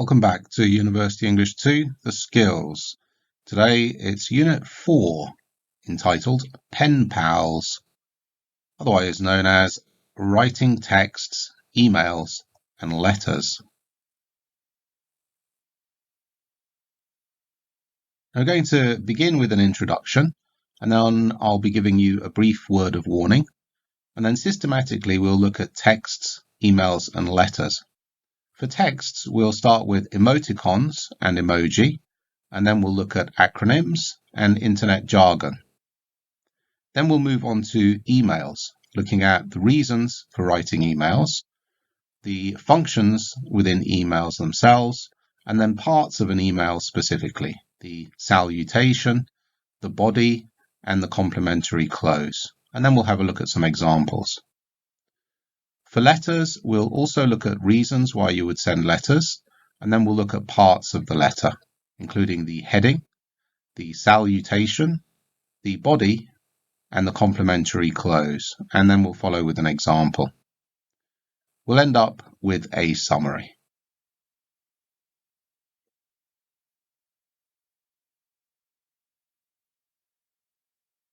Welcome back to University English 2, The Skills. Today it's Unit 4, entitled Pen Pals, otherwise known as Writing Texts, Emails and Letters. I'm going to begin with an introduction, and then I'll be giving you a brief word of warning, and then systematically we'll look at texts, emails and letters. For texts, we'll start with emoticons and emoji, and then we'll look at acronyms and internet jargon. Then we'll move on to emails, looking at the reasons for writing emails, the functions within emails themselves, and then parts of an email specifically, the salutation, the body, and the complementary close. And then we'll have a look at some examples. For letters, we'll also look at reasons why you would send letters, and then we'll look at parts of the letter, including the heading, the salutation, the body, and the complementary close, and then we'll follow with an example. We'll end up with a summary.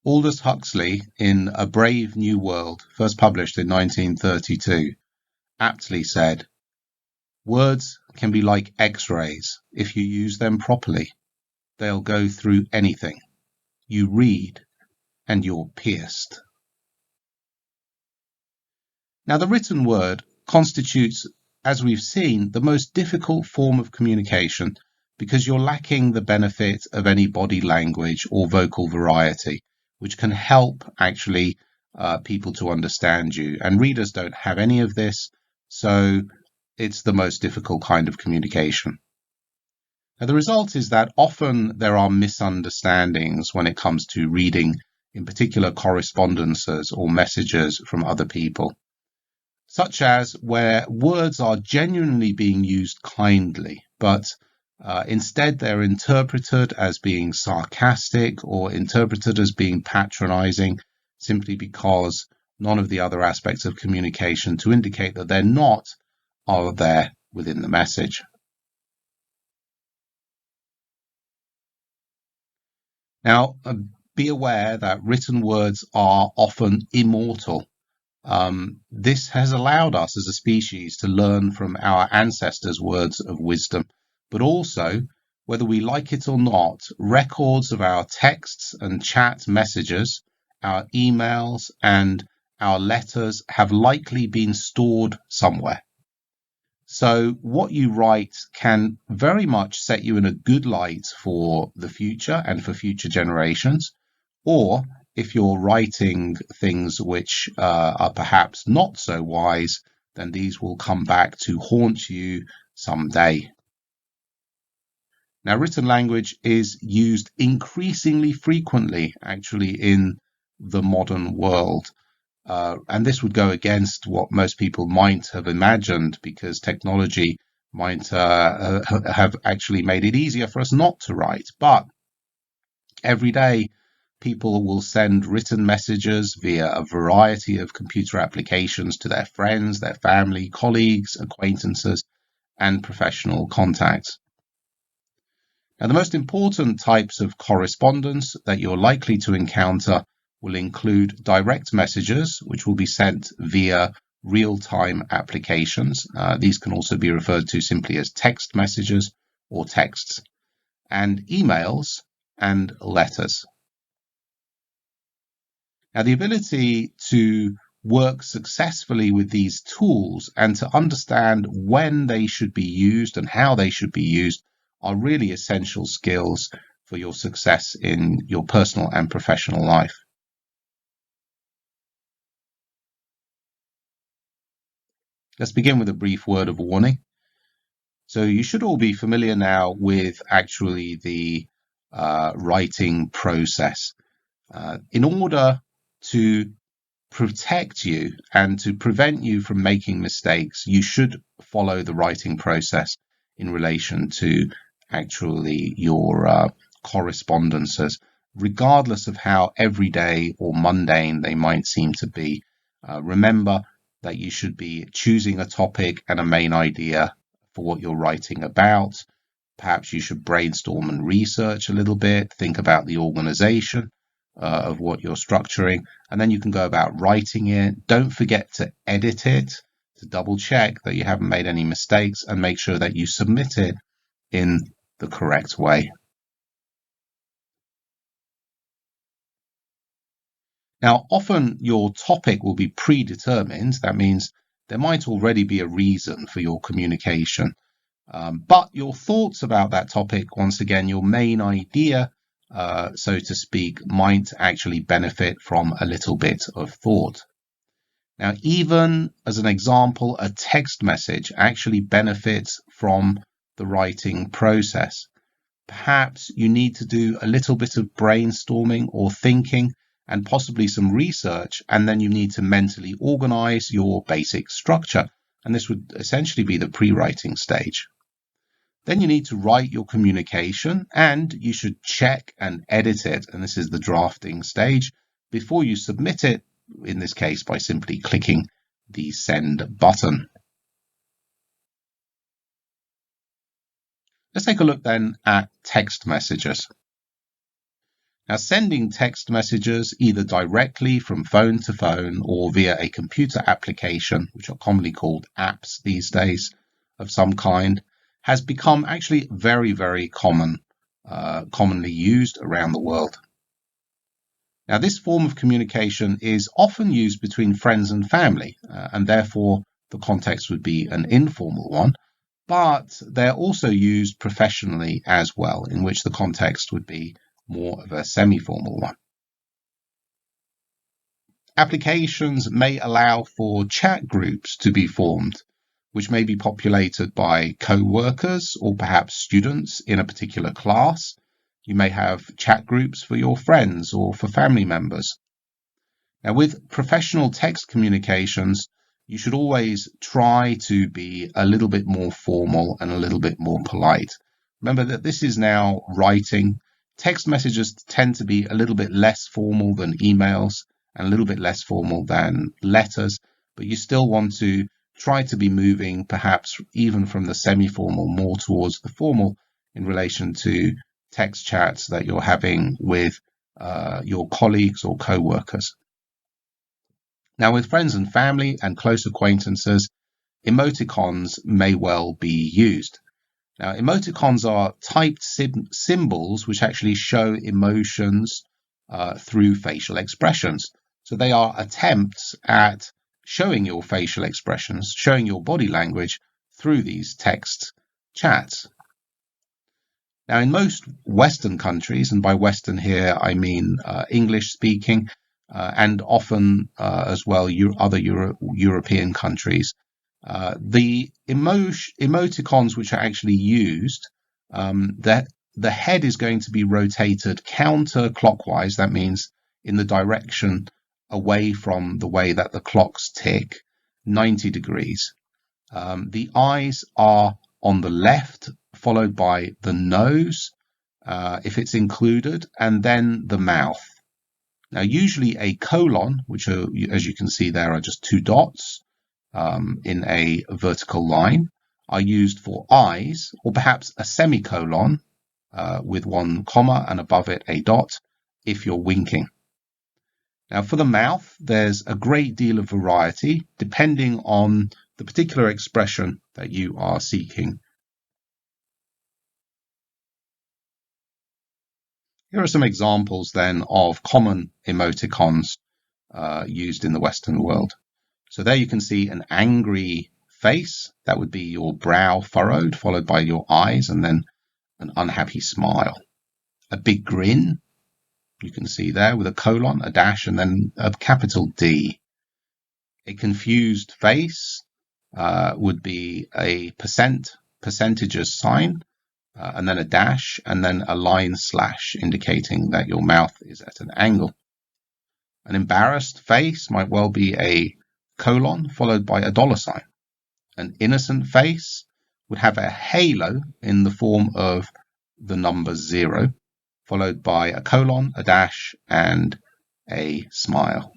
Aldous Huxley, in A Brave New World, first published in 1932, aptly said, "Words can be like X-rays if you use them properly. They'll go through anything. You read and you're pierced." Now, the written word constitutes, as we've seen, the most difficult form of communication because you're lacking the benefit of any body language or vocal variety, which can help actually people to understand you. And readers don't have any of this, so it's the most difficult kind of communication. Now, the result is that often there are misunderstandings when it comes to reading, in particular correspondences or messages from other people, such as where words are genuinely being used kindly, but instead they're interpreted as being sarcastic or interpreted as being patronizing, simply because none of the other aspects of communication to indicate that they're not are there within the message. Now, be aware that written words are often immortal. This has allowed us as a species to learn from our ancestors' words of wisdom, but also, whether we like it or not, records of our texts and chat messages, our emails and our letters have likely been stored somewhere. So what you write can very much set you in a good light for the future and for future generations, or if you're writing things which are perhaps not so wise, then these will come back to haunt you someday. Now, written language is used increasingly frequently, actually, in the modern world. And this would go against what most people might have imagined, because technology might have actually made it easier for us not to write. But every day, people will send written messages via a variety of computer applications to their friends, their family, colleagues, acquaintances, and professional contacts. Now, the most important types of correspondence that you're likely to encounter will include direct messages, which will be sent via real-time applications. These can also be referred to simply as text messages or texts, and emails and letters. Now, the ability to work successfully with these tools and to understand when they should be used and how they should be used are really essential skills for your success in your personal and professional life. Let's begin with a brief word of warning. So you should all be familiar now with actually the writing process. In order to protect you and to prevent you from making mistakes, you should follow the writing process in relation to actually your correspondences, regardless of how everyday or mundane they might seem to be. Remember that you should be choosing a topic and a main idea for what you're writing about. Perhaps you should brainstorm and research a little bit, think about the organization of what you're structuring, and then you can go about writing it. Don't forget to edit it, to double check that you haven't made any mistakes, and make sure that you submit it in the correct way. Now, often your topic will be predetermined. That means there might already be a reason for your communication. But your thoughts about that topic, once again, your main idea, so to speak, might actually benefit from a little bit of thought. Now, even as an example, a text message actually benefits from the writing process. Perhaps you need to do a little bit of brainstorming or thinking and possibly some research, and then you need to mentally organize your basic structure. And this would essentially be the pre-writing stage. Then you need to write your communication, and you should check and edit it. And this is the drafting stage before you submit it, in this case, by simply clicking the send button. Let's take a look then at text messages. Now, sending text messages either directly from phone to phone or via a computer application, which are commonly called apps these days of some kind, has become actually very, very commonly used around the world. Now, this form of communication is often used between friends and family, and therefore the context would be an informal one, but they're also used professionally as well, in which the context would be more of a semi-formal one. Applications may allow for chat groups to be formed, which may be populated by co-workers or perhaps students in a particular class. You may have chat groups for your friends or for family members. Now, with professional text communications, you should always try to be a little bit more formal and a little bit more polite. Remember that this is now writing. Text messages tend to be a little bit less formal than emails and a little bit less formal than letters, but you still want to try to be moving perhaps even from the semi-formal more towards the formal in relation to text chats that you're having with your colleagues or co-workers. Now, with friends and family and close acquaintances, emoticons may well be used. Now, emoticons are typed symbols which actually show emotions through facial expressions. So they are attempts at showing your facial expressions, showing your body language through these text chats. Now, in most Western countries, and by Western here I mean English speaking, and often as well other European countries, the emoticons which are actually used, that the head is going to be rotated counterclockwise. That means in the direction away from the way that the clocks tick, 90 degrees. The eyes are on the left, followed by the nose, if it's included, and then the mouth. Now, usually a colon, which are, as you can see there, are just two dots in a vertical line, are used for eyes, or perhaps a semicolon with one comma and above it a dot if you're winking. Now, for the mouth, there's a great deal of variety depending on the particular expression that you are seeking. Here are some examples then of common emoticons used in the Western world. So there you can see an angry face. That would be your brow furrowed, followed by your eyes, and then an unhappy smile. A big grin, you can see there, with a colon, a dash, and then a capital D. A confused face would be a percentages sign, and then a dash, and then a line slash indicating that your mouth is at an angle. An embarrassed face might well be a colon followed by a dollar sign. An innocent face would have a halo in the form of the number 0, followed by a colon, a dash, and a smile.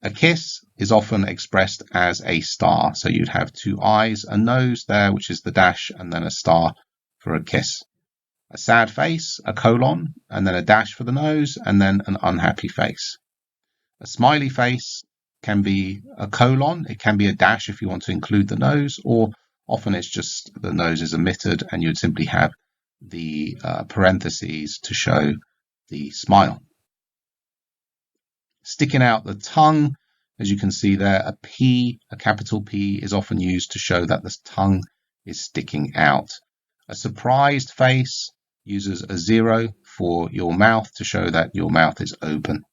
A kiss is often expressed as a star. So you'd have two eyes, a nose there, which is the dash, and then a star for a kiss. A sad face, a colon, and then a dash for the nose, and then an unhappy face. A smiley face can be a colon. It can be a dash if you want to include the nose, or often it's just the nose is omitted and you'd simply have the parentheses to show the smile. Sticking out the tongue, as you can see there, a P, a capital P, is often used to show that the tongue is sticking out. A surprised face uses a 0 for your mouth to show that your mouth is open.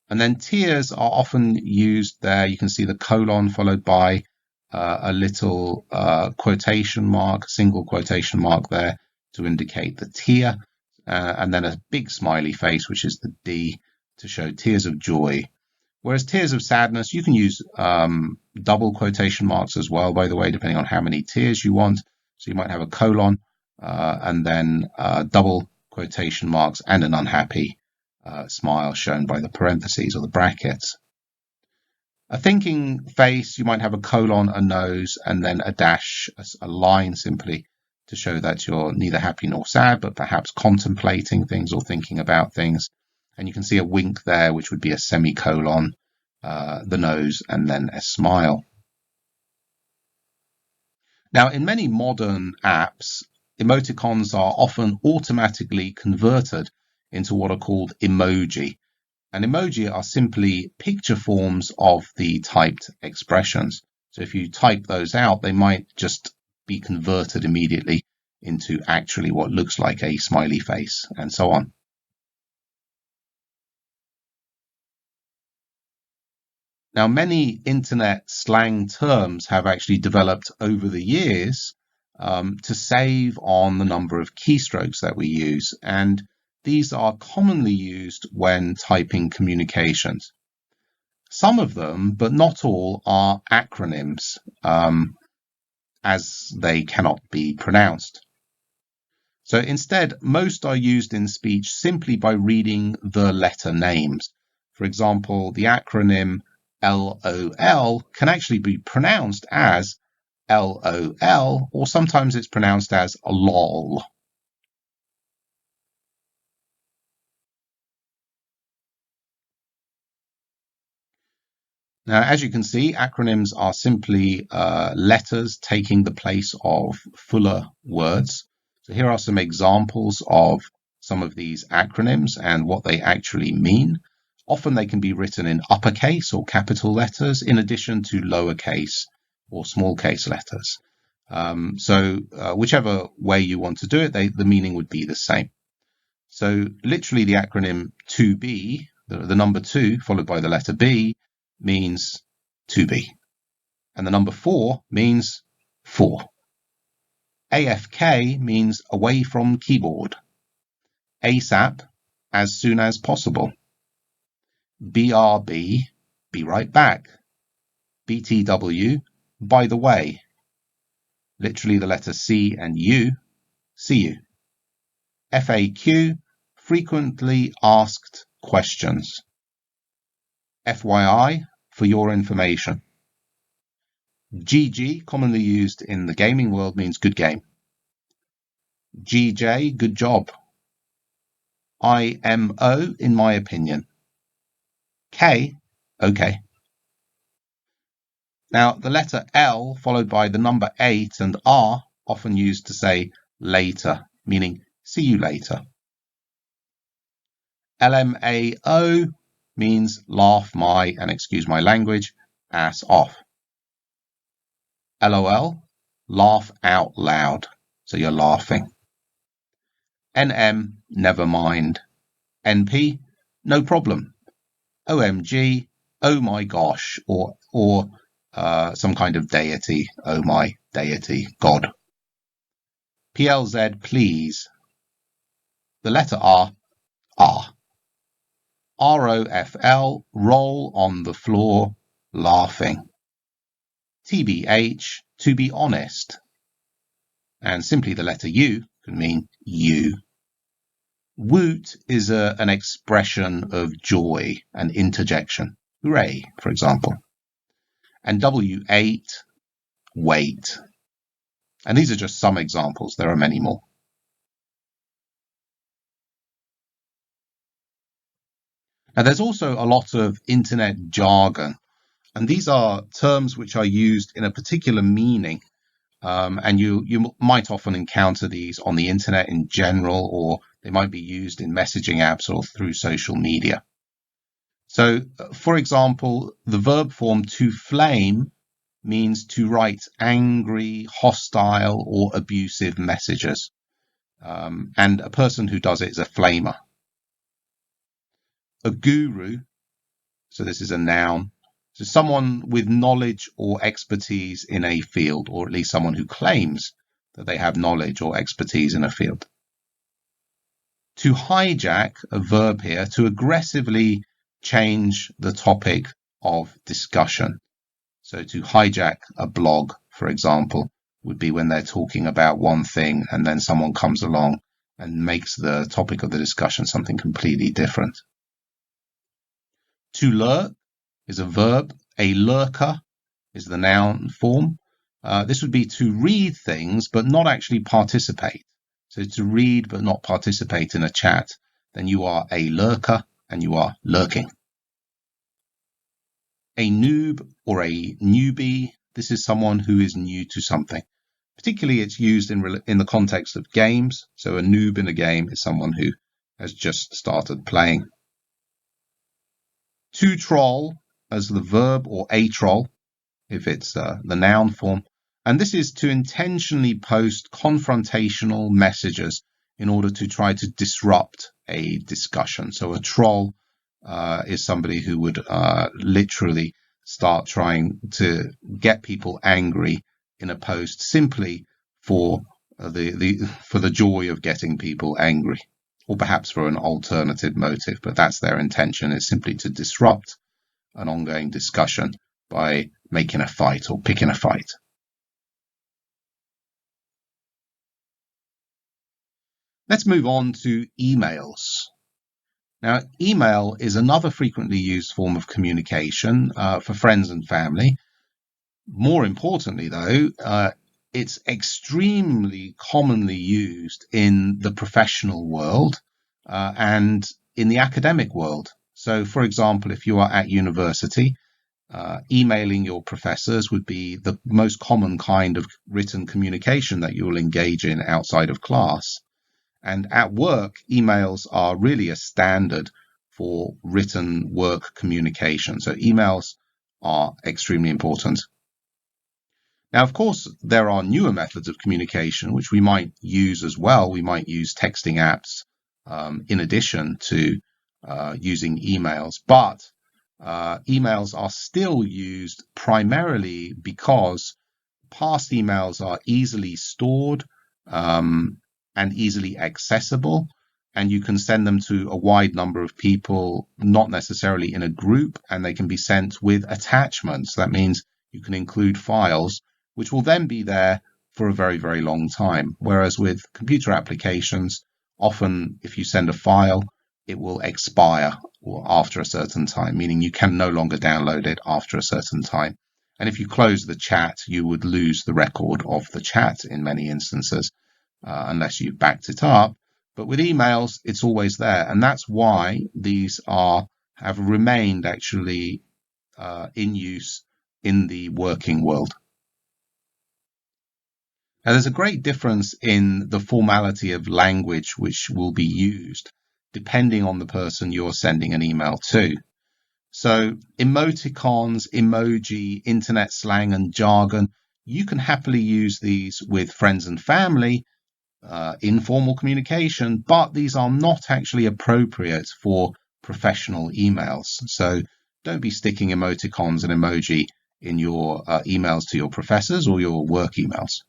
And then tears are often used there. You can see the colon followed by a little quotation mark, a single quotation mark there to indicate the tear, and then a big smiley face, which is the D, to show tears of joy. Whereas tears of sadness, you can use double quotation marks as well, by the way, depending on how many tears you want. So you might have a colon and then double quotation marks and an unhappy smile shown by the parentheses or the brackets. A thinking face, you might have a colon, a nose, and then a dash, a line simply to show that you're neither happy nor sad, but perhaps contemplating things or thinking about things. And you can see a wink there, which would be a semicolon, the nose, and then a smile. Now, in many modern apps, emoticons are often automatically converted into what are called emoji. And emoji are simply picture forms of the typed expressions. So if you type those out, they might just be converted immediately into actually what looks like a smiley face, and so on. Now, many internet slang terms have actually developed over the years to save on the number of keystrokes that we use, and these are commonly used when typing communications. Some of them, but not all, are acronyms, as they cannot be pronounced. So instead, most are used in speech simply by reading the letter names. For example, the acronym LOL can actually be pronounced as LOL, or sometimes it's pronounced as LOL. Now, as you can see, acronyms are simply letters taking the place of fuller words. So here are some examples of some of these acronyms and what they actually mean. Often they can be written in uppercase or capital letters in addition to lowercase or small case letters. So whichever way you want to do it, the meaning would be the same. So literally the acronym 2B, the number 2 followed by the letter B, means to be. And the number 4 means for. AFK means away from keyboard. ASAP, as soon as possible. BRB, be right back. BTW, by the way. Literally the letter C and U, see you. FAQ, frequently asked questions. FYI, for your information. GG, commonly used in the gaming world, means good game. GJ, good job. IMO, in my opinion. K, okay. Now, the letter L followed by the number 8 and R often used to say later, meaning see you later. LMAO means laugh my, and excuse my language, ass off. LOL, laugh out loud, so you're laughing. NM, never mind. NP, no problem. OMG, oh my gosh, or some kind of deity, oh my deity, God. PLZ, please. The letter R, R. ROFL, roll on the floor, laughing. TBH, to be honest. And simply the letter U can mean you. Woot is an expression of joy, an interjection, hooray, for example. And W8, wait. And these are just some examples. There are many more. Now, there's also a lot of internet jargon, and these are terms which are used in a particular meaning. And you might often encounter these on the internet in general, or they might be used in messaging apps or through social media. So, for example, the verb form to flame means to write angry, hostile, or abusive messages. And a person who does it is a flamer. A guru, so this is a noun, so someone with knowledge or expertise in a field, or at least someone who claims that they have knowledge or expertise in a field. To hijack, a verb here, to aggressively change the topic of discussion. So to hijack a blog, for example, would be when they're talking about one thing and then someone comes along and makes the topic of the discussion something completely different. To lurk is a verb. A lurker is the noun form. This would be to read things but not actually participate. So to read but not participate in a chat, then you are a lurker and you are lurking. A noob or a newbie, this is someone who is new to something. Particularly, it's used in the context of games. So a noob in a game is someone who has just started playing. To troll as the verb, or a troll if it's the noun form. And this is to intentionally post confrontational messages in order to try to disrupt a discussion. So a troll is somebody who would literally start trying to get people angry in a post simply for the joy of getting people angry, or perhaps for an alternative motive, but that's their intention, is simply to disrupt an ongoing discussion by making a fight or picking a fight. Let's move on to emails. Now, email is another frequently used form of communication for friends and family. More importantly, though, it's extremely commonly used in the professional world and in the academic world. So, for example, if you are at university, emailing your professors would be the most common kind of written communication that you'll engage in outside of class. And at work, emails are really a standard for written work communication. So emails are extremely important. Now, of course, there are newer methods of communication which we might use as well. We might use texting apps in addition to using emails, but emails are still used primarily because past emails are easily stored and easily accessible, and you can send them to a wide number of people, not necessarily in a group, and they can be sent with attachments. That means you can include files which will then be there for a very, very long time. Whereas with computer applications, often if you send a file, it will expire after a certain time, meaning you can no longer download it after a certain time. And if you close the chat, you would lose the record of the chat in many instances, unless you've backed it up. But with emails, it's always there. And that's why these have remained actually in use in the working world. Now, there's a great difference in the formality of language which will be used depending on the person you're sending an email to. So emoticons, emoji, internet slang, and jargon, you can happily use these with friends and family, informal communication, but these are not actually appropriate for professional emails. So don't be sticking emoticons and emoji in your emails to your professors or your work emails.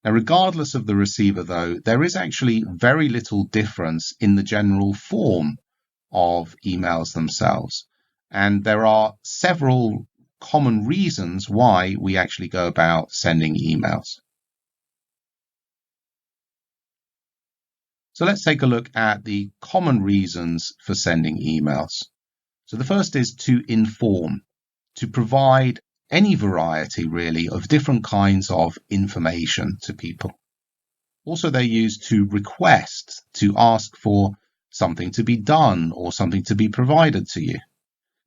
Now, regardless of the receiver, though, there is actually very little difference in the general form of emails themselves. And there are several common reasons why we actually go about sending emails. So let's take a look at the common reasons for sending emails. So the first is to inform, to provide any variety really of different kinds of information to people. Also, they're used to request, to ask for something to be done or something to be provided to you.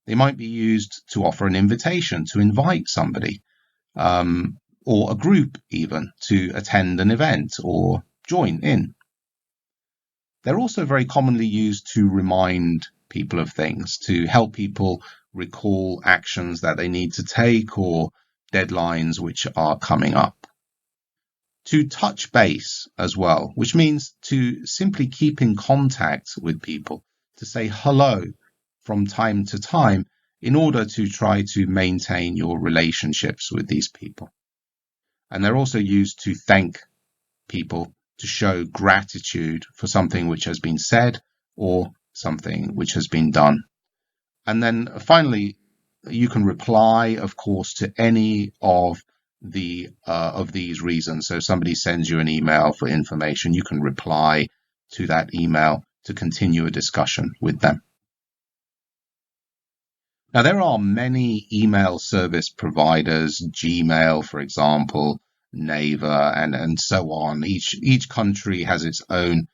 They might be used to offer an invitation, to invite somebody, or a group even, to attend an event or join in. They're also very commonly used to remind people of things, to help people recall actions that they need to take or deadlines which are coming up. To touch base as well, which means to simply keep in contact with people, to say hello from time to time in order to try to maintain your relationships with these people. And they're also used to thank people, to show gratitude for something which has been said or something which has been done. And then finally, you can reply, of course, to any of these reasons. So somebody sends you an email for information, you can reply to that email to continue a discussion with them. Now, there are many email service providers, Gmail, for example, Naver, and so on. Each country has its own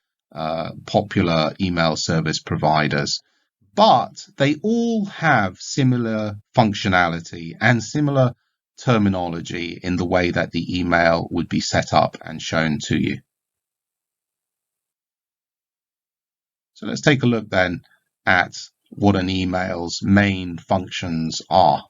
popular email service providers, but they all have similar functionality and similar terminology in the way that the email would be set up and shown to you. So let's take a look then at what an email's main functions are.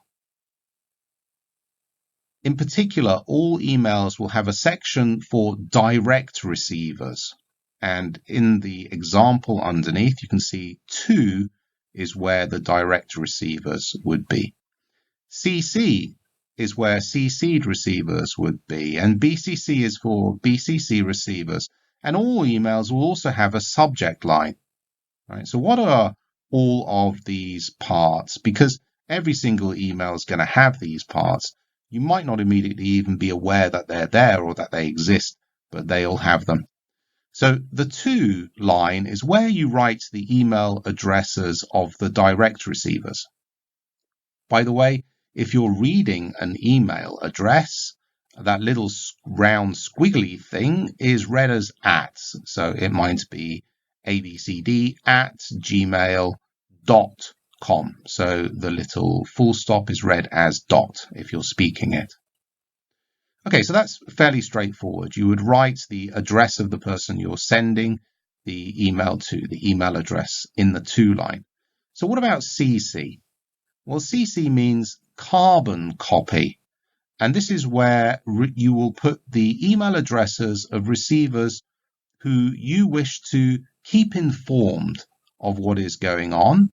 In particular, all emails will have a section for direct receivers. And in the example underneath, you can see to is where the direct receivers would be. CC is where CC'd receivers would be. And BCC is for BCC receivers. And all emails will also have a subject line. Right? So what are all of these parts? Because every single email is going to have these parts. You might not immediately even be aware that they're there or that they exist, but they all have them. So the to line is where you write the email addresses of the direct receivers. By the way, if you're reading an email address, that little round squiggly thing is read as at. So it might be abcd@gmail.com. So the little full stop is read as dot if you're speaking it. Okay, so that's fairly straightforward. You would write the address of the person you're sending the email to, the email address in the to line. So what about CC? Well, CC means carbon copy. And this is where you will put the email addresses of receivers who you wish to keep informed of what is going on,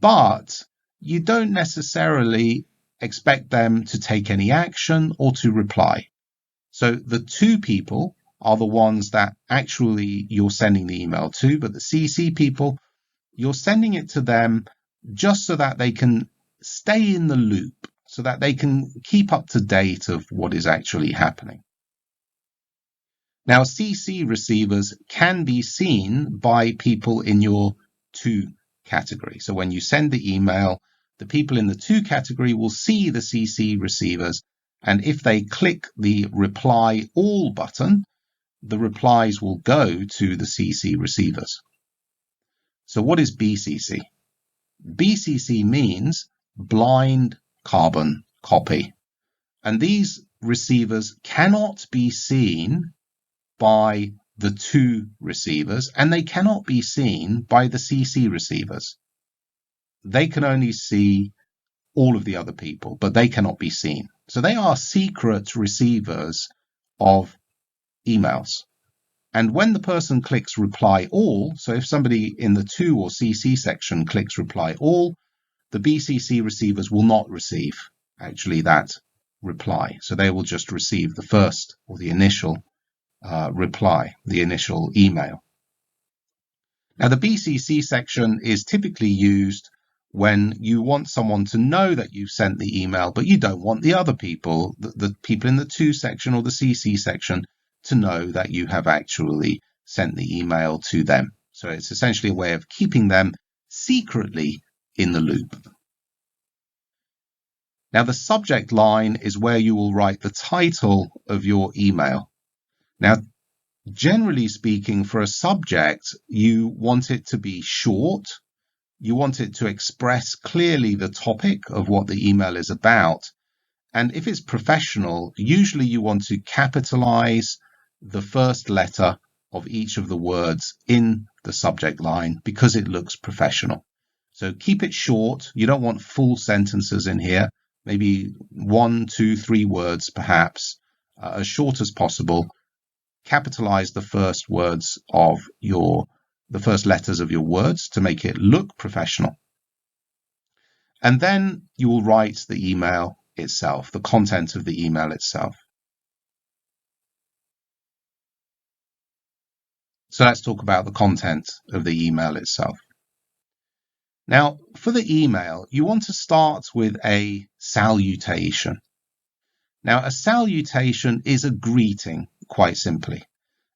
but you don't necessarily expect them to take any action or to reply. So the to people are the ones that actually you're sending the email to, but the CC people, you're sending it to them just so that they can stay in the loop, so that they can keep up to date of what is actually happening. Now, CC receivers can be seen by people in your to category. So when you send the email, the people in the to category will see the CC receivers. And if they click the reply all button, the replies will go to the CC receivers. So what is BCC? BCC means blind carbon copy. And these receivers cannot be seen by the to receivers, and they cannot be seen by the CC receivers. They can only see all of the other people, but they cannot be seen. So they are secret receivers of emails. And when the person clicks reply all, so if somebody in the to or CC section clicks reply all, the BCC receivers will not receive actually that reply. So they will just receive the first or the initial reply, the initial email. Now, the BCC section is typically used when you want someone to know that you've sent the email, but you don't want the other people, the people in the to section or the CC section, to know that you have actually sent the email to them. So it's essentially a way of keeping them secretly in the loop. Now, the subject line is where you will write the title of your email. Now, generally speaking, for a subject, you want it to be short. You want it to express clearly the topic of what the email is about. And if it's professional, usually you want to capitalize the first letter of each of the words in the subject line because it looks professional. So keep it short. You don't want full sentences in here. Maybe 1, 2, 3 words, perhaps, as short as possible. Capitalize the first words of the first letters of your words to make it look professional. And then you will write the email itself, the content of the email itself. So let's talk about the content of the email itself. Now, for the email, you want to start with a salutation. Now, a salutation is a greeting, quite simply,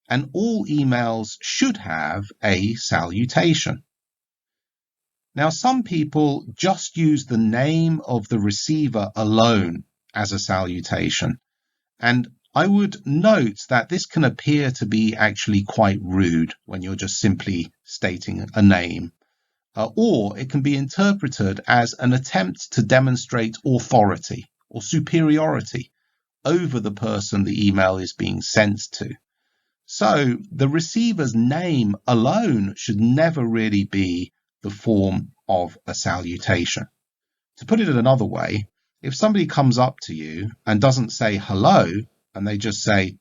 and all emails should have a salutation. Now, some people just use the name of the receiver alone as a salutation, and I would note that this can appear to be actually quite rude when you're just simply stating a name. Or it can be interpreted as an attempt to demonstrate authority or superiority over the person the email is being sent to. So the receiver's name alone should never really be the form of a salutation. To put it another way, if somebody comes up to you and doesn't say hello, and they just say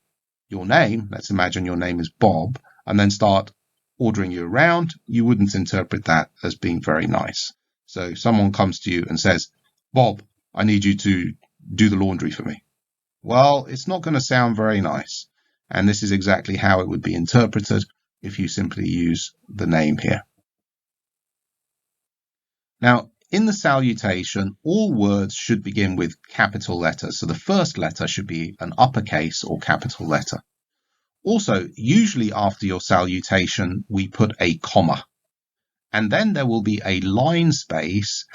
your name, let's imagine your name is Bob, and then start ordering you around, you wouldn't interpret that as being very nice. So someone comes to you and says, Bob, I need you to do the laundry for me. Well, it's not going to sound very nice. And this is exactly how it would be interpreted if you simply use the name here. Now, in the salutation, all words should begin with capital letters. So the first letter should be an uppercase or capital letter. Also, usually after your salutation, we put a comma. And then there will be a line space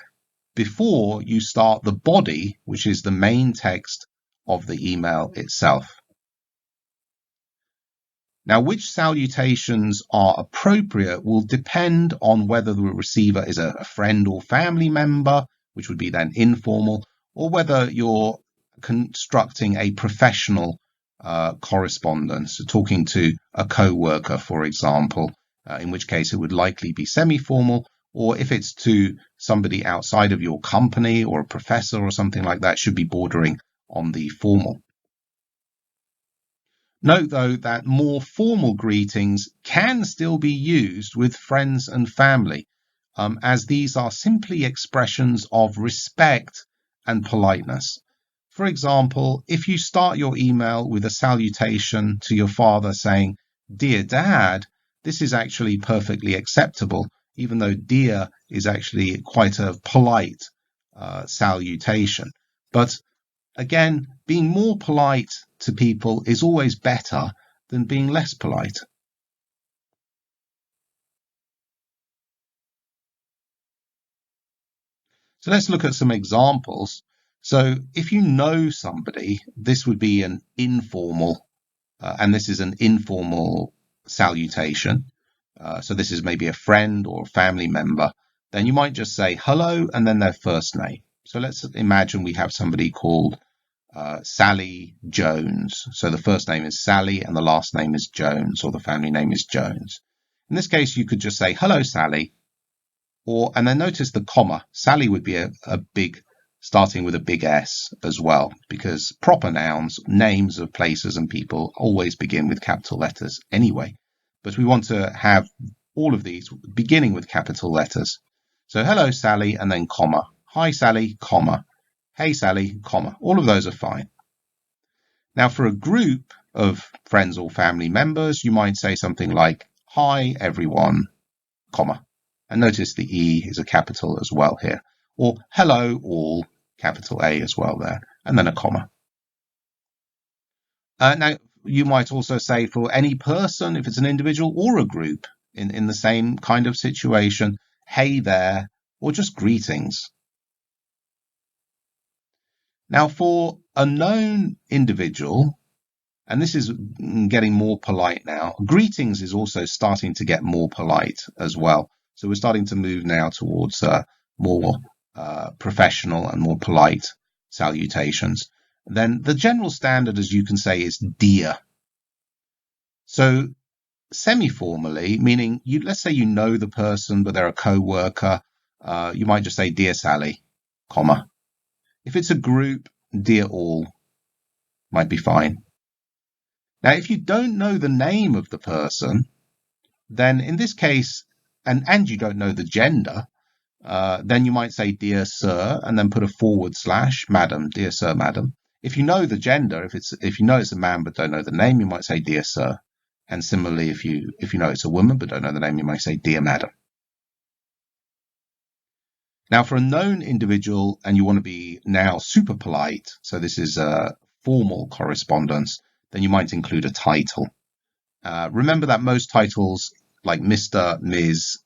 before you start the body, which is the main text of the email itself. Now, which salutations are appropriate will depend on whether the receiver is a friend or family member, which would be then informal, or whether you're constructing a professional correspondence, talking to a co-worker, for example, in which case it would likely be semi-formal, or if it's to somebody outside of your company or a professor or something like that, should be bordering on the formal. Note, though, that more formal greetings can still be used with friends and family, as these are simply expressions of respect and politeness. For example, if you start your email with a salutation to your father saying, "Dear Dad," this is actually perfectly acceptable, even though dear is actually quite a polite salutation. But again, being more polite to people is always better than being less polite. So let's look at some examples. So if you know somebody, this would be an informal, and this is an informal salutation. So this is maybe a friend or a family member. Then you might just say hello and then their first name. So let's imagine we have somebody called Sally Jones. So the first name is Sally and the last name is Jones, or the family name is Jones. In this case, you could just say, "Hello, Sally." And then notice the comma. Sally would be a big, starting with a big S as well, because proper nouns, names of places and people, always begin with capital letters anyway. But we want to have all of these beginning with capital letters. So hello, Sally, and then comma. Hi, Sally, comma. Hey, Sally, comma. All of those are fine. Now, for a group of friends or family members, you might say something like, "Hi, everyone, comma." And notice the E is a capital as well here. Or "Hello, all," capital A as well there, and then a comma. Now, you might also say for any person, if it's an individual or a group in the same kind of situation, "Hey there," or just greetings. Now, for a known individual, and this is getting more polite now, greetings is also starting to get more polite as well. So we're starting to move now towards more professional and more polite salutations. Then the general standard, as you can say, is dear. So semi-formally, meaning let's say you know the person, but they're a co-worker, you might just say, dear Sally, comma. If it's a group, dear all might be fine. Now, if you don't know the name of the person, then in this case, and you don't know the gender, then you might say, dear sir, and then put a / madam, dear sir, madam. If you know the gender, if you know it's a man but don't know the name, you might say, dear sir. And similarly, if you know it's a woman but don't know the name, you might say, dear madam. Now, for a known individual, and you want to be now super polite, so this is formal correspondence, then you might include a title. Remember that most titles like Mr., Ms.,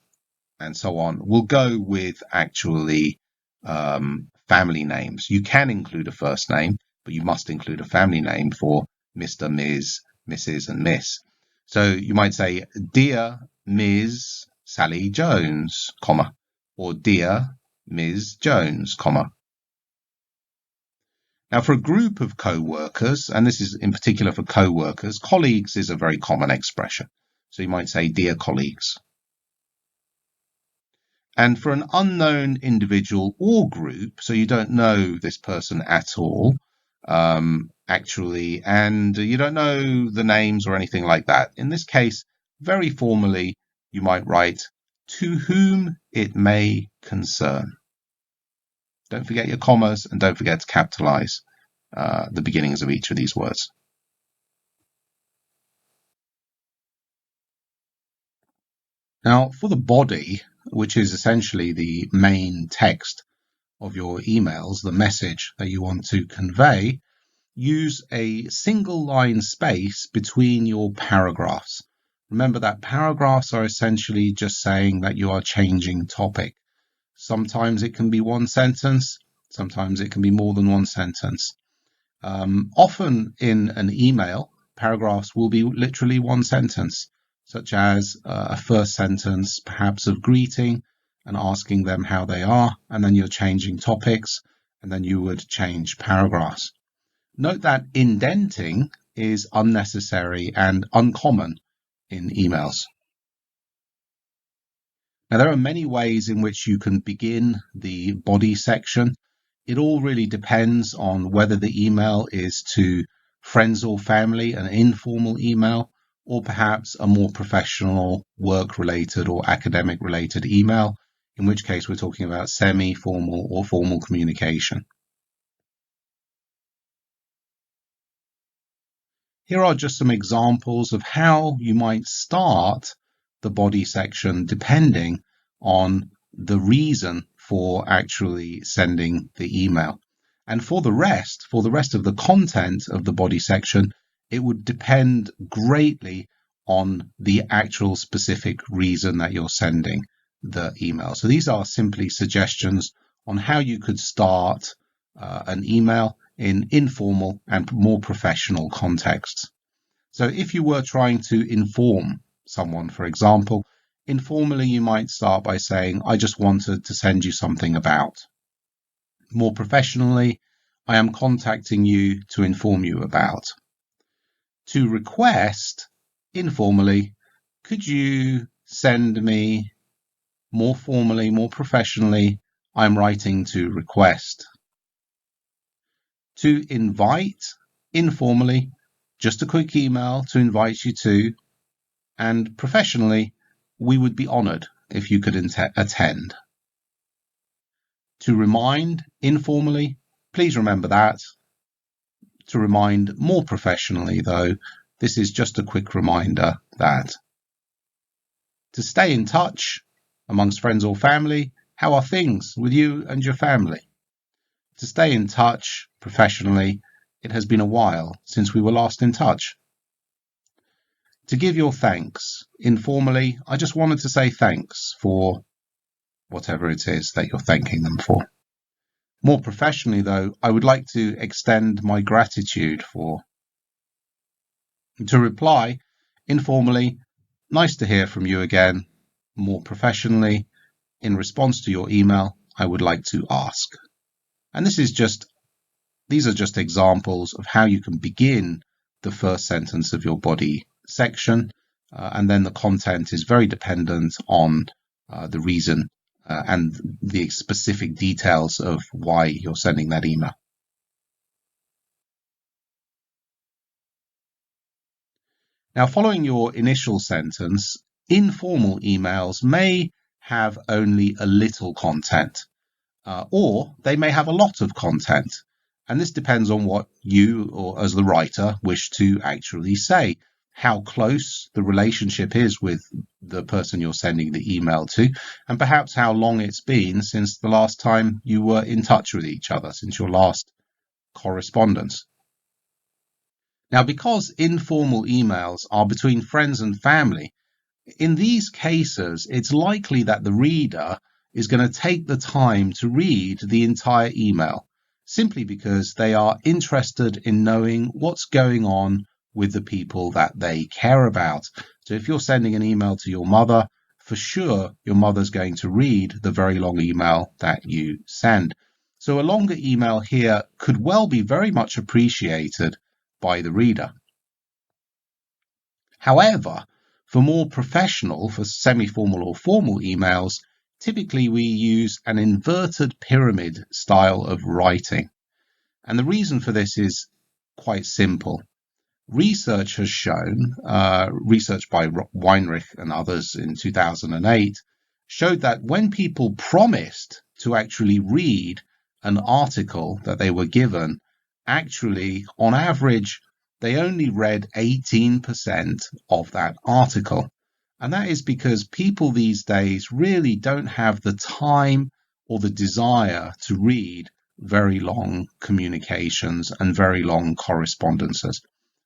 and so on will go with actually family names. You can include a first name, but you must include a family name for Mr., Ms., Mrs., and Miss. So you might say, dear Ms. Sally Jones, comma, or dear Ms. Jones, comma. Now, for a group of co-workers, and this is in particular for co-workers, colleagues is a very common expression. So you might say, dear colleagues. And for an unknown individual or group, so you don't know this person at all, actually, and you don't know the names or anything like that. In this case, very formally, you might write, to whom it may concern. Don't forget your commas, and don't forget to capitalize the beginnings of each of these words. Now, for the body, which is essentially the main text of your emails, the message that you want to convey, use a single line space between your paragraphs. Remember that paragraphs are essentially just saying that you are changing topic. Sometimes it can be one sentence, sometimes it can be more than one sentence. Often in an email, paragraphs will be literally one sentence, such as a first sentence, perhaps of greeting and asking them how they are, and then you're changing topics, and then you would change paragraphs. Note that indenting is unnecessary and uncommon in emails. Now, there are many ways in which you can begin the body section. It all really depends on whether the email is to friends or family, an informal email, or perhaps a more professional, work-related or academic-related email, in which case we're talking about semi-formal or formal communication. Here are just some examples of how you might start the body section depending on the reason for actually sending the email. And for the rest of the content of the body section, it would depend greatly on the actual specific reason that you're sending the email. So these are simply suggestions on how you could start an email in informal and more professional contexts. So if you were trying to inform someone, for example, informally you might start by saying, I just wanted to send you something about. More professionally, I am contacting you to inform you about. To request, informally, could you send me? More formally, more professionally, I'm writing to request. To invite, informally, just a quick email to invite you to, and professionally, we would be honored if you could attend. To remind, informally, please remember that. To remind more professionally, though, this is just a quick reminder that. To stay in touch amongst friends or family, how are things with you and your family? To stay in touch professionally, it has been a while since we were last in touch. To give your thanks, informally, I just wanted to say thanks for. whatever it is that you're thanking them for. More professionally, though, I would like to extend my gratitude for. To reply informally, nice to hear from you again. More professionally, in response to your email, I would like to ask. And these are just examples of how you can begin the first sentence of your body section, and then the content is very dependent on the reason and the specific details of why you're sending that email. Now, following your initial sentence, informal emails may have only a little content, or they may have a lot of content. And this depends on what you, or as the writer, wish to actually say, how close the relationship is with the person you're sending the email to, and perhaps how long it's been since the last time you were in touch with each other, since your last correspondence. Now, because informal emails are between friends and family, in these cases, it's likely that the reader is going to take the time to read the entire email, simply because they are interested in knowing what's going on with the people that they care about. So if you're sending an email to your mother, for sure, your mother's going to read the very long email that you send. So a longer email here could well be very much appreciated by the reader. However, for more professional, for semi-formal or formal emails, typically we use an inverted pyramid style of writing. And the reason for this is quite simple. Research has shown, research by Weinrich and others in 2008, showed that when people promised to actually read an article that they were given, actually, on average, they only read 18% of that article. And that is because people these days really don't have the time or the desire to read very long communications and very long correspondences.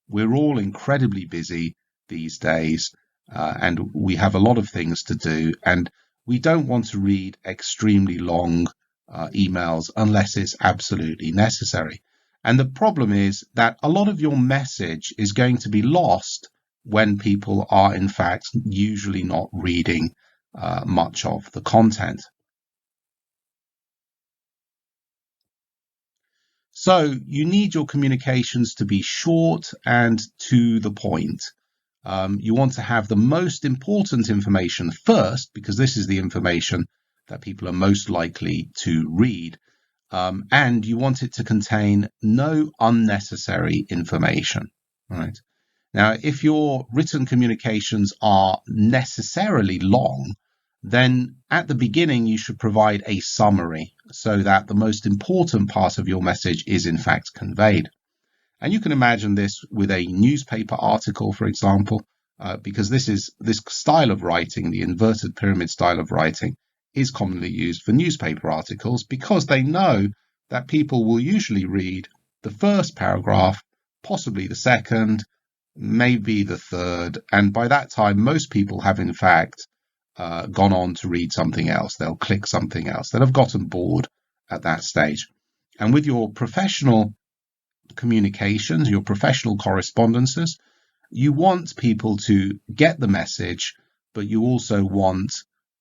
We're all incredibly busy these days, and we have a lot of things to do, and we don't want to read extremely long emails unless it's absolutely necessary. And the problem is that a lot of your message is going to be lost when people are, in fact, usually not reading much of the content. So you need your communications to be short and to the point. You want to have the most important information first, because this is the information that people are most likely to read. And you want it to contain no unnecessary information. Right. Now, if your written communications are necessarily long, then at the beginning you should provide a summary so that the most important part of your message is in fact conveyed. And you can imagine this with a newspaper article, for example, because this style of writing, the inverted pyramid style of writing, is commonly used for newspaper articles because they know that people will usually read the first paragraph, possibly the second, maybe the third, and by that time most people have in fact gone on to read something else. They'll click something else. They'll have gotten bored at that stage. And with your professional communications, your professional correspondences, you want people to get the message, but you also want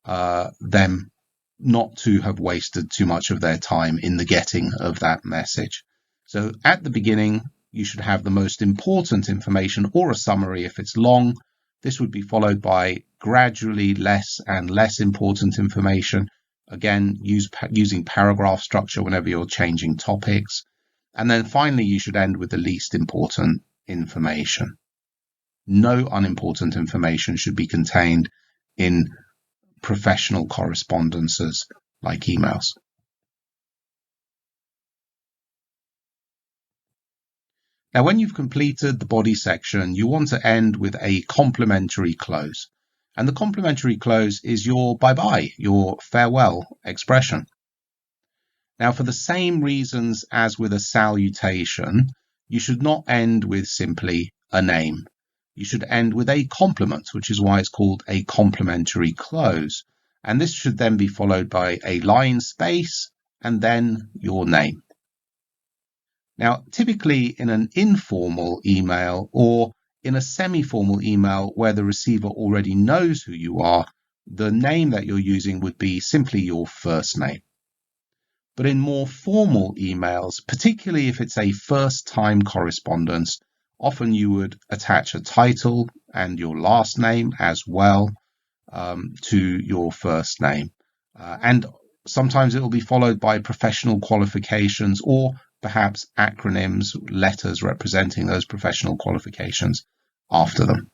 them not to have wasted too much of their time in the getting of that message. So at the beginning, you should have the most important information or a summary if it's long. This would be followed by gradually less and less important information. Again, using paragraph structure whenever you're changing topics. And then finally, you should end with the least important information. No unimportant information should be contained in professional correspondences like emails. Now, when you've completed the body section, you want to end with a complimentary close. And the complimentary close is your bye-bye, your farewell expression. Now, for the same reasons as with a salutation, you should not end with simply a name. You should end with a compliment, which is why it's called a complimentary close. And this should then be followed by a line space and then your name. Now, typically in an informal email or in a semi-formal email where the receiver already knows who you are, the name that you're using would be simply your first name. But in more formal emails, particularly if it's a first-time correspondence, often you would attach a title and your last name as well to your first name. And sometimes it will be followed by professional qualifications or perhaps acronyms, letters representing those professional qualifications after them.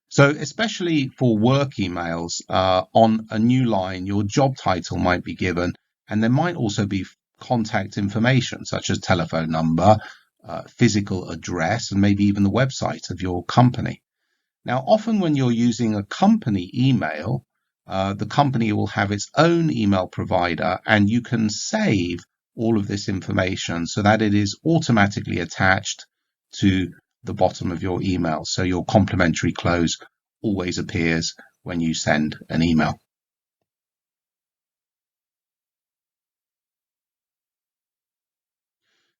So especially for work emails, on a new line, your job title might be given, and there might also be contact information such as telephone number, physical address, and maybe even the website of your company. Now, often when you're using a company email, the company will have its own email provider, and you can save all of this information so that it is automatically attached to the bottom of your email. So your complimentary close always appears when you send an email.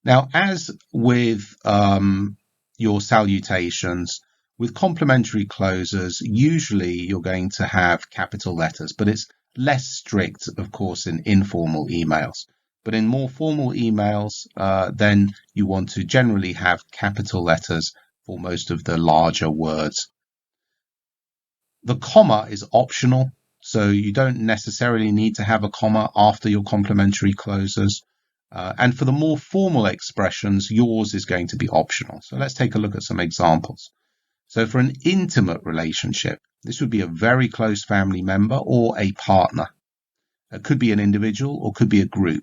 Now, as with your salutations, with complimentary closes, usually you're going to have capital letters, but it's less strict, of course, in informal emails. But in more formal emails, then you want to generally have capital letters for most of the larger words. The comma is optional, so you don't necessarily need to have a comma after your complimentary closes. And for the more formal expressions, yours is going to be optional. So let's take a look at some examples. So for an intimate relationship, this would be a very close family member or a partner. It could be an individual or could be a group.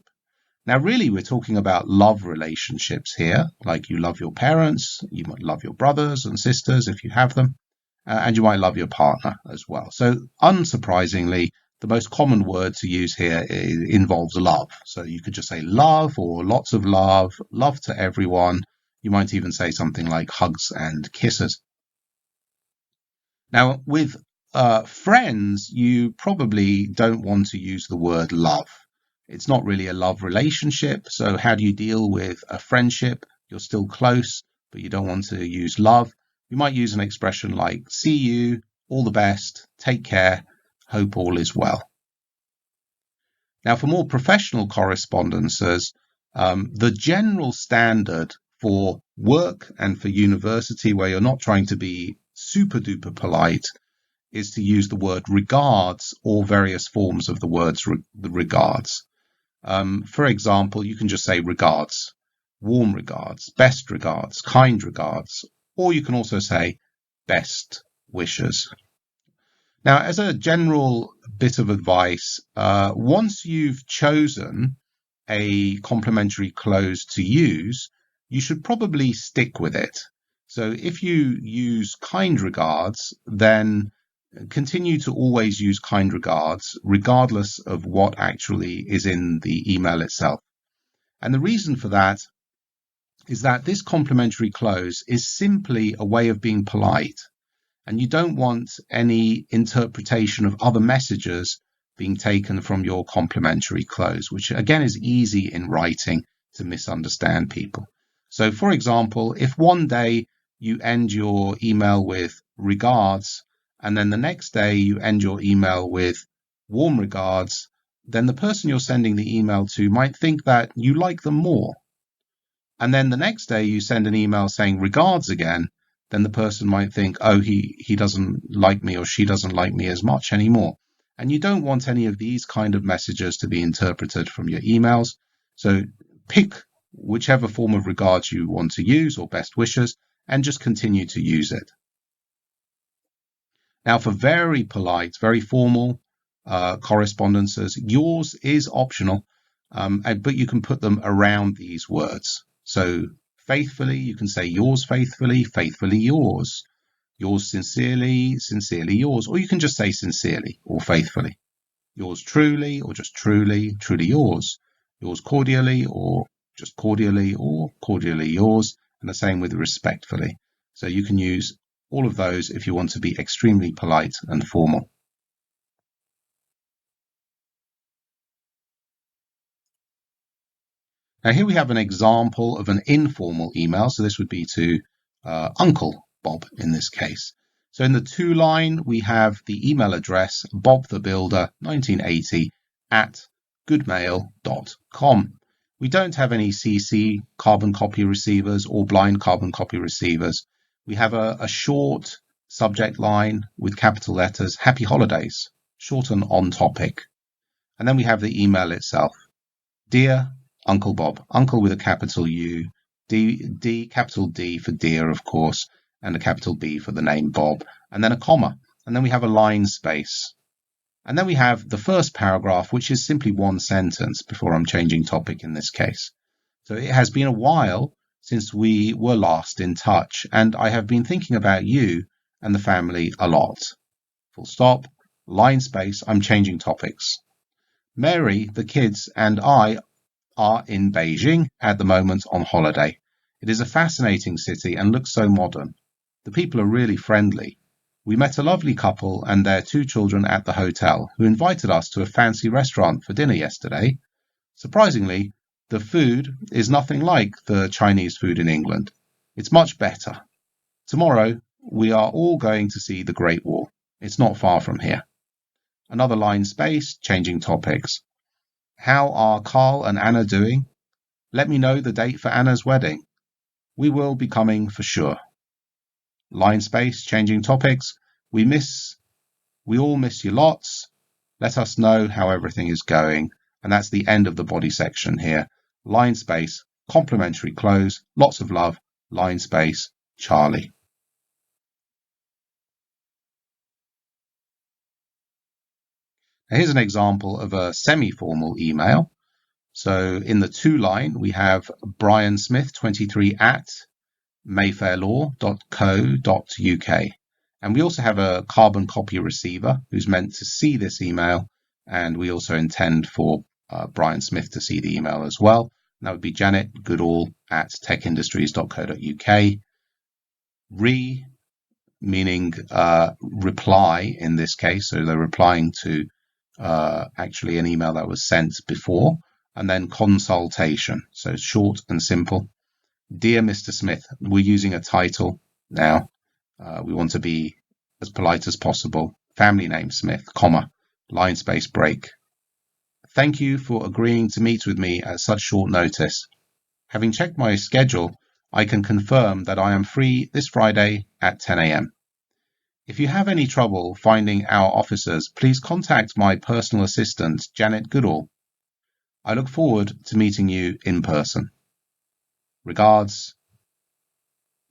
Now, really, we're talking about love relationships here, like you love your parents, you might love your brothers and sisters if you have them, and you might love your partner as well. So unsurprisingly, the most common word to use here involves love. So you could just say love or lots of love, love to everyone. You might even say something like hugs and kisses. Now, with friends, you probably don't want to use the word love. It's not really a love relationship. So how do you deal with a friendship? You're still close, but you don't want to use love. You might use an expression like see you, all the best, take care, hope all is well. Now, for more professional correspondences, the general standard for work and for university, where you're not trying to be super duper polite, is to use the word regards or various forms of the words the regards. For example, you can just say regards, warm regards, best regards, kind regards, or you can also say best wishes. Now, as a general bit of advice, once you've chosen a complimentary close to use, you should probably stick with it. So if you use kind regards, then continue to always use kind regards, regardless of what actually is in the email itself. And the reason for that is that this complimentary close is simply a way of being polite. And you don't want any interpretation of other messages being taken from your complimentary close, which again is easy in writing to misunderstand people. So for example, if one day you end your email with regards, and then the next day you end your email with warm regards, then the person you're sending the email to might think that you like them more. And then the next day you send an email saying regards again, then the person might think, oh, he doesn't like me or she doesn't like me as much anymore. And you don't want any of these kind of messages to be interpreted from your emails. So pick whichever form of regards you want to use or best wishes and just continue to use it. Now, for very polite, very formal correspondences, yours is optional, but you can put them around these words. So faithfully, you can say yours faithfully, faithfully yours, yours sincerely, sincerely yours, or you can just say sincerely or faithfully, yours truly or just truly, truly yours, yours cordially or just cordially or cordially yours, and the same with respectfully. So you can use all of those if you want to be extremely polite and formal. Now here we have an example of an informal email. So this would be to Uncle Bob in this case. So in the to line, we have the email address bobthebuilder1980 at goodmail.com. We don't have any CC carbon copy receivers or blind carbon copy receivers. We have a short subject line with capital letters, Happy Holidays, short and on topic. And then we have the email itself. Dear Uncle Bob, Uncle with a capital U, capital D for dear, of course, and a capital B for the name Bob, and then a comma. And then we have a line space. And then we have the first paragraph, which is simply one sentence before I'm changing topic in this case. So it has been a while since we were last in touch, and I have been thinking about you and the family a lot. Full stop, line space, I'm changing topics. Mary, the kids, and I are in Beijing at the moment on holiday. It is a fascinating city and looks so modern. The people are really friendly. We met a lovely couple and their 2 children at the hotel who invited us to a fancy restaurant for dinner yesterday. Surprisingly, the food is nothing like the Chinese food in England. It's much better. Tomorrow, we are all going to see the Great Wall. It's not far from here. Another line space, changing topics. How are Carl and Anna doing? Let me know the date for Anna's wedding. We will be coming for sure. Line space, changing topics. We all miss you lots. Let us know how everything is going. And that's the end of the body section here. Line space, complimentary close, lots of love, line space, Charlie. Now here's an example of a semi-formal email. So in the to line, we have Brian Smith 23 at mayfairlaw.co.uk. And we also have a carbon copy receiver who's meant to see this email. And we also intend for Brian Smith to see the email as well. And that would be Janet Goodall at techindustries.co.uk. Re, meaning reply in this case. So they're replying to actually an email that was sent before. And then consultation. So short and simple. Dear Mr. Smith, we're using a title now. We want to be as polite as possible. Family name Smith, comma, line space break. Thank you for agreeing to meet with me at such short notice. Having checked my schedule, I can confirm that I am free this Friday at 10 a.m. If you have any trouble finding our officers, please contact my personal assistant, Janet Goodall. I look forward to meeting you in person. Regards,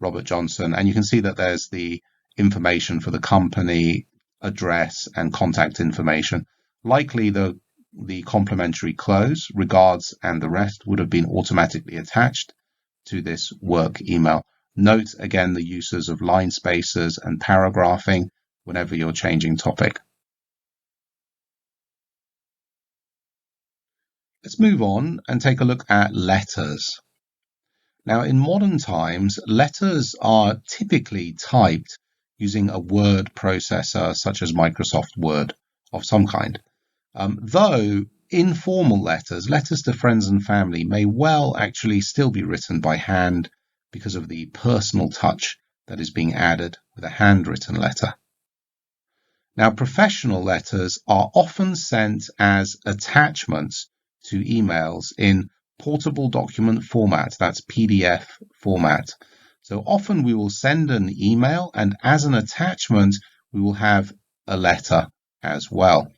Robert Johnson. And you can see that there's the information for the company, address, and contact information. Likely the complimentary close, regards, and the rest would have been automatically attached to this work email. Note again the uses of line spaces and paragraphing whenever you're changing topic. Let's move on and take a look at letters. Now, in modern times, letters are typically typed using a word processor such as Microsoft Word of some kind. Though informal letters to friends and family, may well actually still be written by hand because of the personal touch that is being added with a handwritten letter. Now, professional letters are often sent as attachments to emails in portable document format, that's PDF format. So often we will send an email, and as an attachment, we will have a letter as well.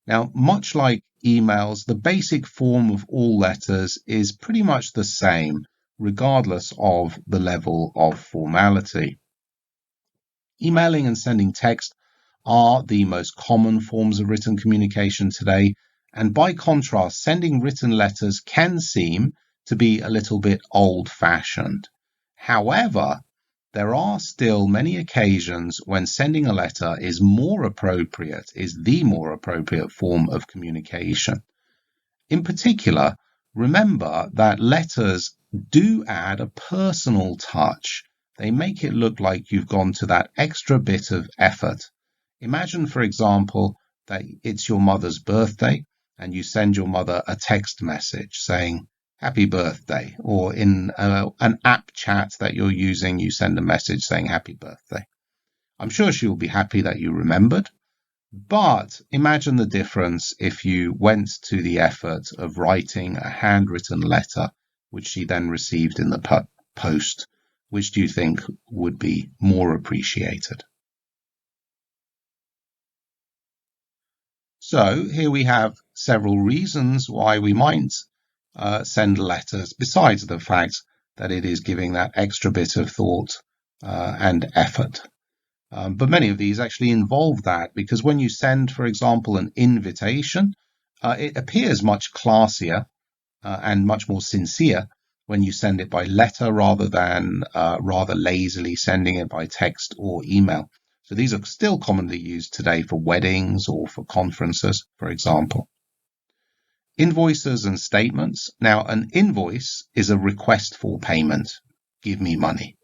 Now, much like emails, the basic form of all letters is pretty much the same, regardless of the level of formality. Emailing and sending text are the most common forms of written communication today, and by contrast, sending written letters can seem to be a little bit old-fashioned. However, there are still many occasions when sending a letter is the more appropriate form of communication. In particular, remember that letters do add a personal touch. They make it look like you've gone to that extra bit of effort. Imagine, for example, that it's your mother's birthday and you send your mother a text message saying, happy birthday, or in an app chat that you're using, you send a message saying happy birthday. I'm sure she'll be happy that you remembered, but imagine the difference if you went to the effort of writing a handwritten letter, which she then received in the post. Which do you think would be more appreciated? So here we have several reasons why we might send letters, besides the fact that it is giving that extra bit of thought and effort. But many of these actually involve that, because when you send, for example, an invitation, it appears much classier and much more sincere when you send it by letter rather than rather lazily sending it by text or email. So these are still commonly used today for weddings or for conferences, for example. Invoices and statements. Now, an invoice is a request for payment. Give me money.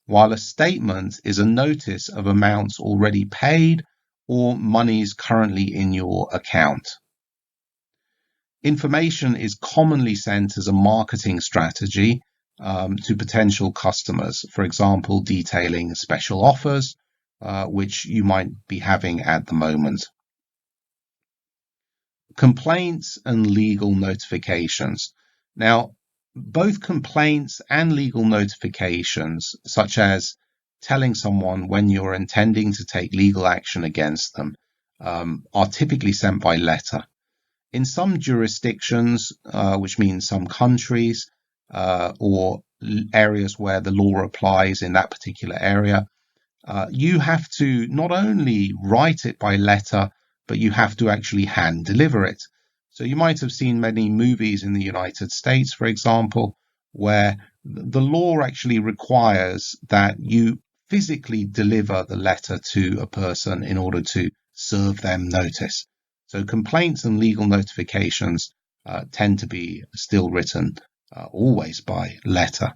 While a statement is a notice of amounts already paid or monies currently in your account. Information is commonly sent as a marketing strategy to potential customers, for example, detailing special offers, which you might be having at the moment. Complaints and legal notifications. Now, both complaints and legal notifications, such as telling someone when you're intending to take legal action against them, are typically sent by letter. In some jurisdictions, which means some countries or areas where the law applies in that particular area, you have to not only write it by letter, but you have to actually hand deliver it. So you might have seen many movies in the United States, for example, where the law actually requires that you physically deliver the letter to a person in order to serve them notice. So complaints and legal notifications tend to be still written always by letter.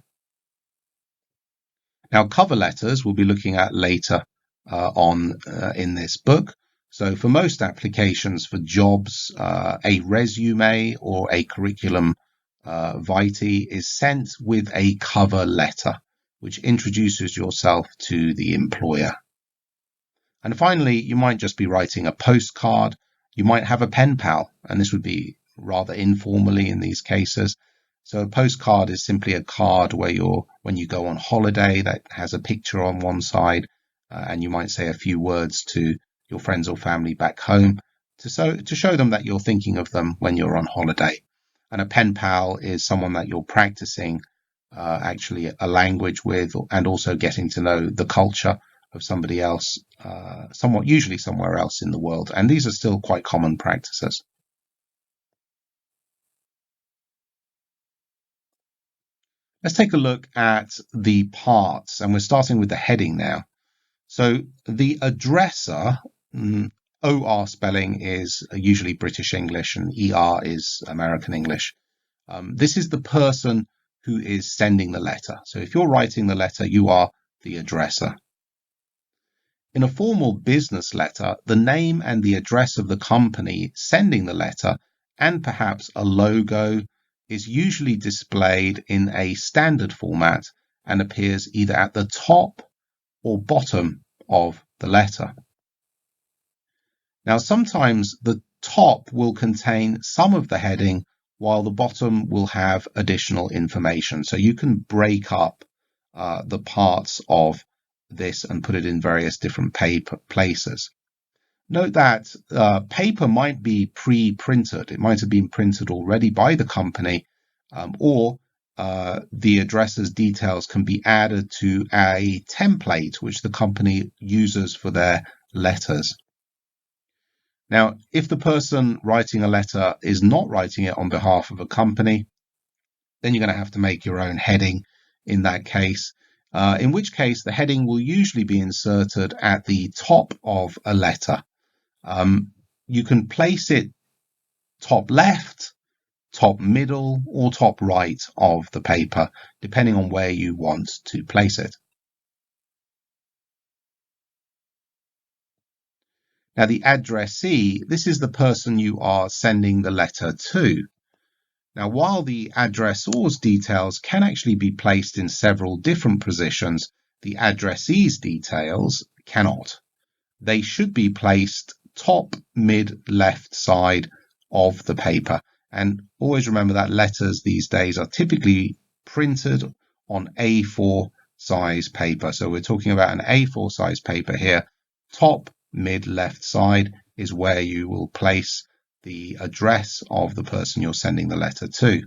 Now, cover letters we'll be looking at later on in this book. So for most applications for jobs, a resume or a curriculum vitae is sent with a cover letter, which introduces yourself to the employer. And finally, you might just be writing a postcard. You might have a pen pal, and this would be rather informally in these cases. So a postcard is simply a card where when you go on holiday, that has a picture on one side, and you might say a few words to your friends or family back home to show them that you're thinking of them when you're on holiday. And a pen pal is someone that you're practicing actually a language with, and also getting to know the culture of somebody else, usually somewhere else in the world. And these are still quite common practices. Let's take a look at the parts, and we're starting with the heading now. So the addresser, OR spelling is usually British English and ER is American English. This is the person who is sending the letter. So if you're writing the letter, you are the addresser. In a formal business letter, the name and the address of the company sending the letter, and perhaps a logo, is usually displayed in a standard format and appears either at the top or bottom of the letter. Now, sometimes the top will contain some of the heading, while the bottom will have additional information. So you can break up the parts of this and put it in various different places. Note that paper might be pre-printed. It might have been printed already by the company, or the addresser's details can be added to a template which the company uses for their letters. Now, if the person writing a letter is not writing it on behalf of a company, then you're going to have to make your own heading in that case, in which case the heading will usually be inserted at the top of a letter. You can place it top left, top middle, or top right of the paper, depending on where you want to place it. Now, the addressee, this is the person you are sending the letter to. Now, while the addressor's details can actually be placed in several different positions, the addressee's details cannot. They should be placed top, mid, left side of the paper. And always remember that letters these days are typically printed on A4 size paper. So we're talking about an A4 size paper here. Top, mid, left side is where you will place the address of the person you're sending the letter to.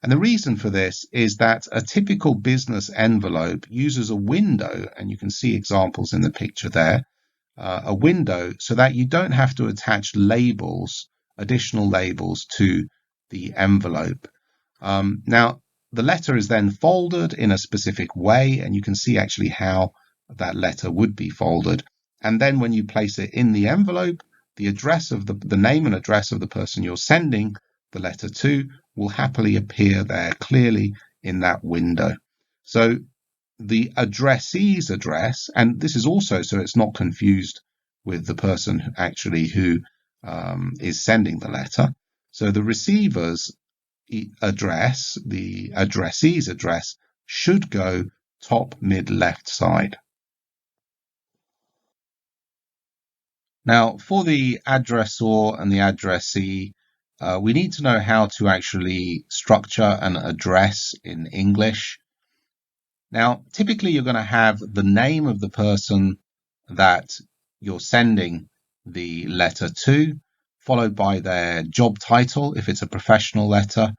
And the reason for this is that a typical business envelope uses a window, and you can see examples in the picture there, a window so that you don't have to attach labels, additional labels to the envelope. Now, the letter is then folded in a specific way, and you can see actually how that letter would be folded. And then when you place it in the envelope, the address of the name and address of the person you're sending the letter to will happily appear there clearly in that window. So the addressee's address, and this is also so it's not confused with the person actually who is sending the letter. So the receiver's address, the addressee's address, should go top, mid, left side. Now, for the addressor and the addressee, we need to know how to actually structure an address in English. Now, typically you're going to have the name of the person that you're sending the letter to, followed by their job title if it's a professional letter.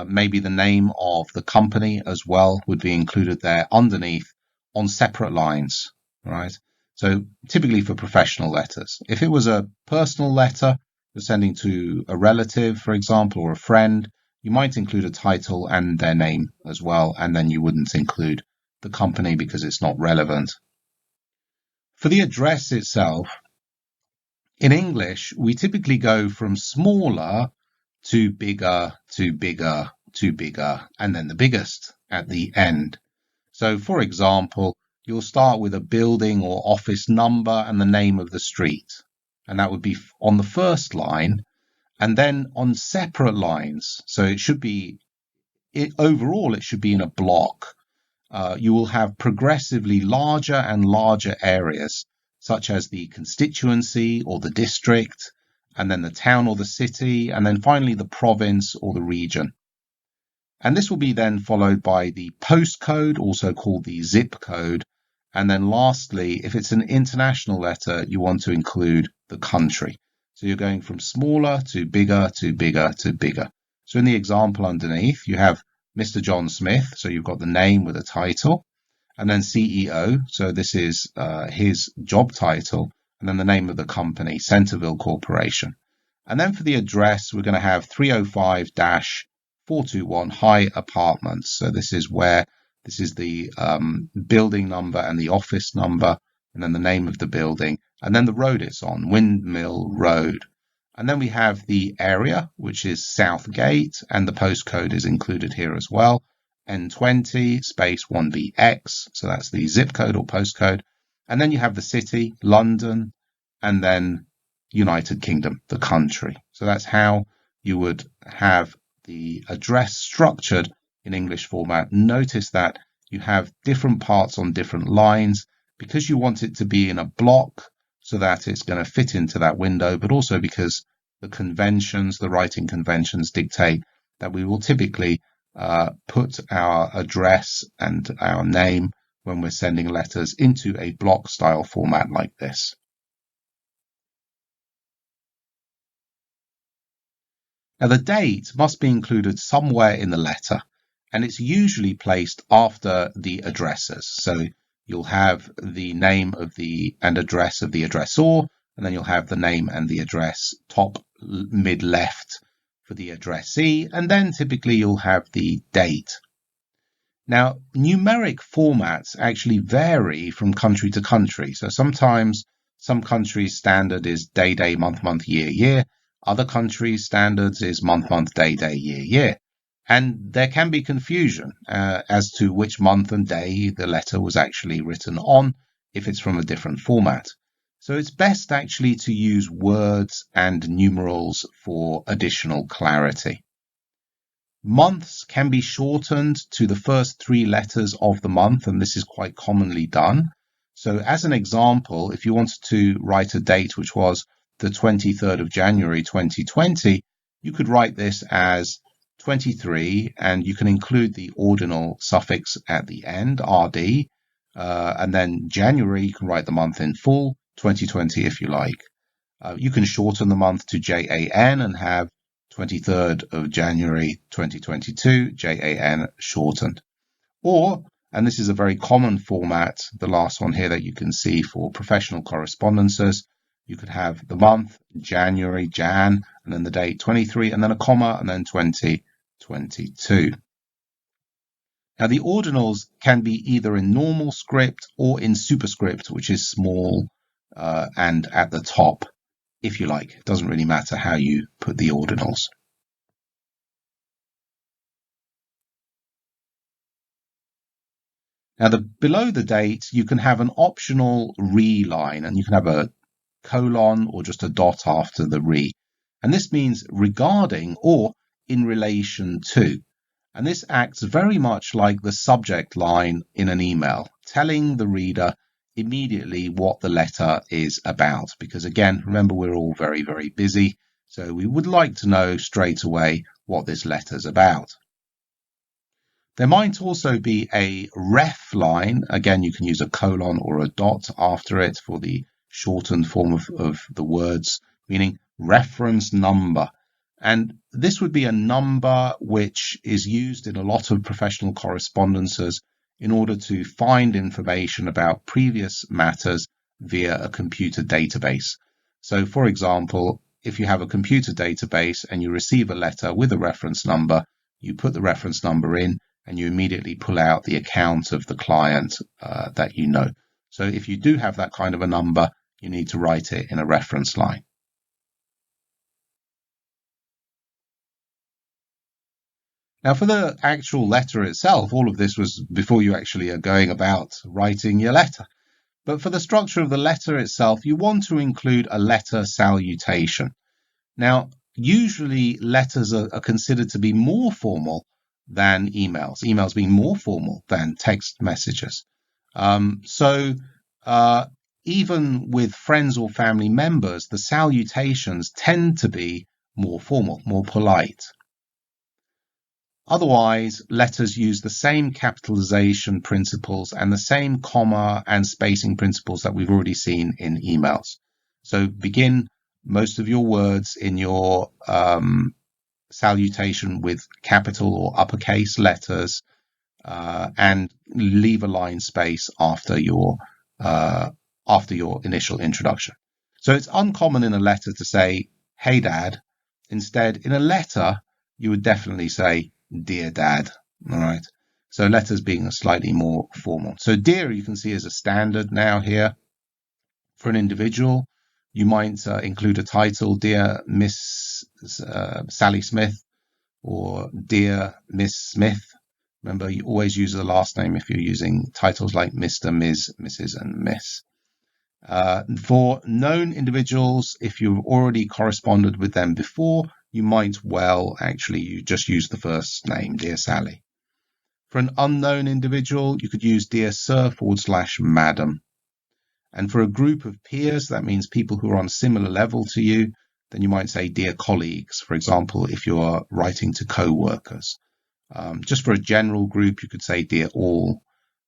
Maybe the name of the company as well would be included there underneath on separate lines, right? So typically for professional letters. If it was a personal letter you're sending to a relative, for example, or a friend, you might include a title and their name as well, and then you wouldn't include the company because it's not relevant. For the address itself, in English, we typically go from smaller to bigger, to bigger, to bigger, and then the biggest at the end. So, for example, you'll start with a building or office number and the name of the street, and that would be on the first line, and then on separate lines. So it should be, overall, it should be in a block. You will have progressively larger and larger areas, such as the constituency or the district, and then the town or the city, and then finally the province or the region. And this will be then followed by the postcode, also called the zip code. And then lastly, if it's an international letter, you want to include the country. So you're going from smaller to bigger to bigger to bigger. So in the example underneath, you have Mr. John Smith. So you've got the name with a title, and then CEO. So this is his job title, and then the name of the company, Centerville Corporation. And then for the address, we're going to have 305-421 High Apartments. So this is the building number and the office number, and then the name of the building, and then the road it's on, Windmill Road. And then we have the area, which is Southgate, and the postcode is included here as well. N20 space 1BX. So that's the zip code or postcode. And then you have the city, London, and then United Kingdom, the country. So that's how you would have the address structured in English format. Notice that you have different parts on different lines because you want it to be in a block so that it's going to fit into that window, but also because the conventions, the writing conventions dictate that we will typically put our address and our name when we're sending letters into a block style format like this. Now, the date must be included somewhere in the letter, and it's usually placed after the addresses. So you'll have the name of and address of the addressor, and then you'll have the name and the address top, mid, left for the addressee, and then typically you'll have the date. Now, numeric formats actually vary from country to country. So sometimes some countries' standard is day, day, month, month, year, year. Other countries' standards is month, month, day, day, year, year. And there can be confusion as to which month and day the letter was actually written on if it's from a different format. So it's best actually to use words and numerals for additional clarity. Months can be shortened to the first 3 letters of the month, and this is quite commonly done. So as an example, if you wanted to write a date which was the 23rd of January 2020, you could write this as 23, and you can include the ordinal suffix at the end, RD, and then January, you can write the month in full, 2020 if you like. You can shorten the month to JAN and have 23rd of January 2022, JAN shortened. Or, and this is a very common format, the last one here that you can see for professional correspondences, you could have the month, January, Jan, and then the date 23, and then a comma, and then 2022. Now, the ordinals can be either in normal script or in superscript, which is small and at the top, if you like. It doesn't really matter how you put the ordinals. Now, below the date, you can have an optional re line, and you can have a colon or just a dot after the re. And this means regarding or in relation to. And this acts very much like the subject line in an email, telling the reader immediately what the letter is about. Because again, remember, we're all very, very busy. So we would like to know straight away what this letter's about. There might also be a ref line. Again, you can use a colon or a dot after it for the shortened form of the words, meaning reference number. And this would be a number which is used in a lot of professional correspondences in order to find information about previous matters via a computer database. So, for example, if you have a computer database and you receive a letter with a reference number, you put the reference number in, and you immediately pull out the account of the client that you know. So if you do have that kind of a number, you need to write it in a reference line. Now, for the actual letter itself, all of this was before you actually are going about writing your letter. But for the structure of the letter itself, you want to include a letter salutation. Now, usually letters are considered to be more formal than emails being more formal than text messages. So even with friends or family members, the salutations tend to be more formal, more polite. Otherwise, letters use the same capitalization principles and the same comma and spacing principles that we've already seen in emails. So begin most of your words in your salutation with capital or uppercase letters, and leave a line space after your initial introduction. So it's uncommon in a letter to say, "Hey, Dad." Instead, in a letter, you would definitely say, "Dear Dad." All right. So letters being slightly more formal. So dear, you can see, is a standard now here. For an individual, you might include a title, Dear Miss Sally Smith, or Dear Miss Smith. Remember, you always use the last name if you're using titles like Mr., Ms., Mrs., and Miss. For known individuals, if you've already corresponded with them before, you might well actually you just use the first name, Dear Sally. For an unknown individual, you could use Dear Sir / Madam. And for a group of peers, that means people who are on a similar level to you, then you might say Dear Colleagues, for example, if you are writing to co-workers. Just for a general group, you could say Dear All.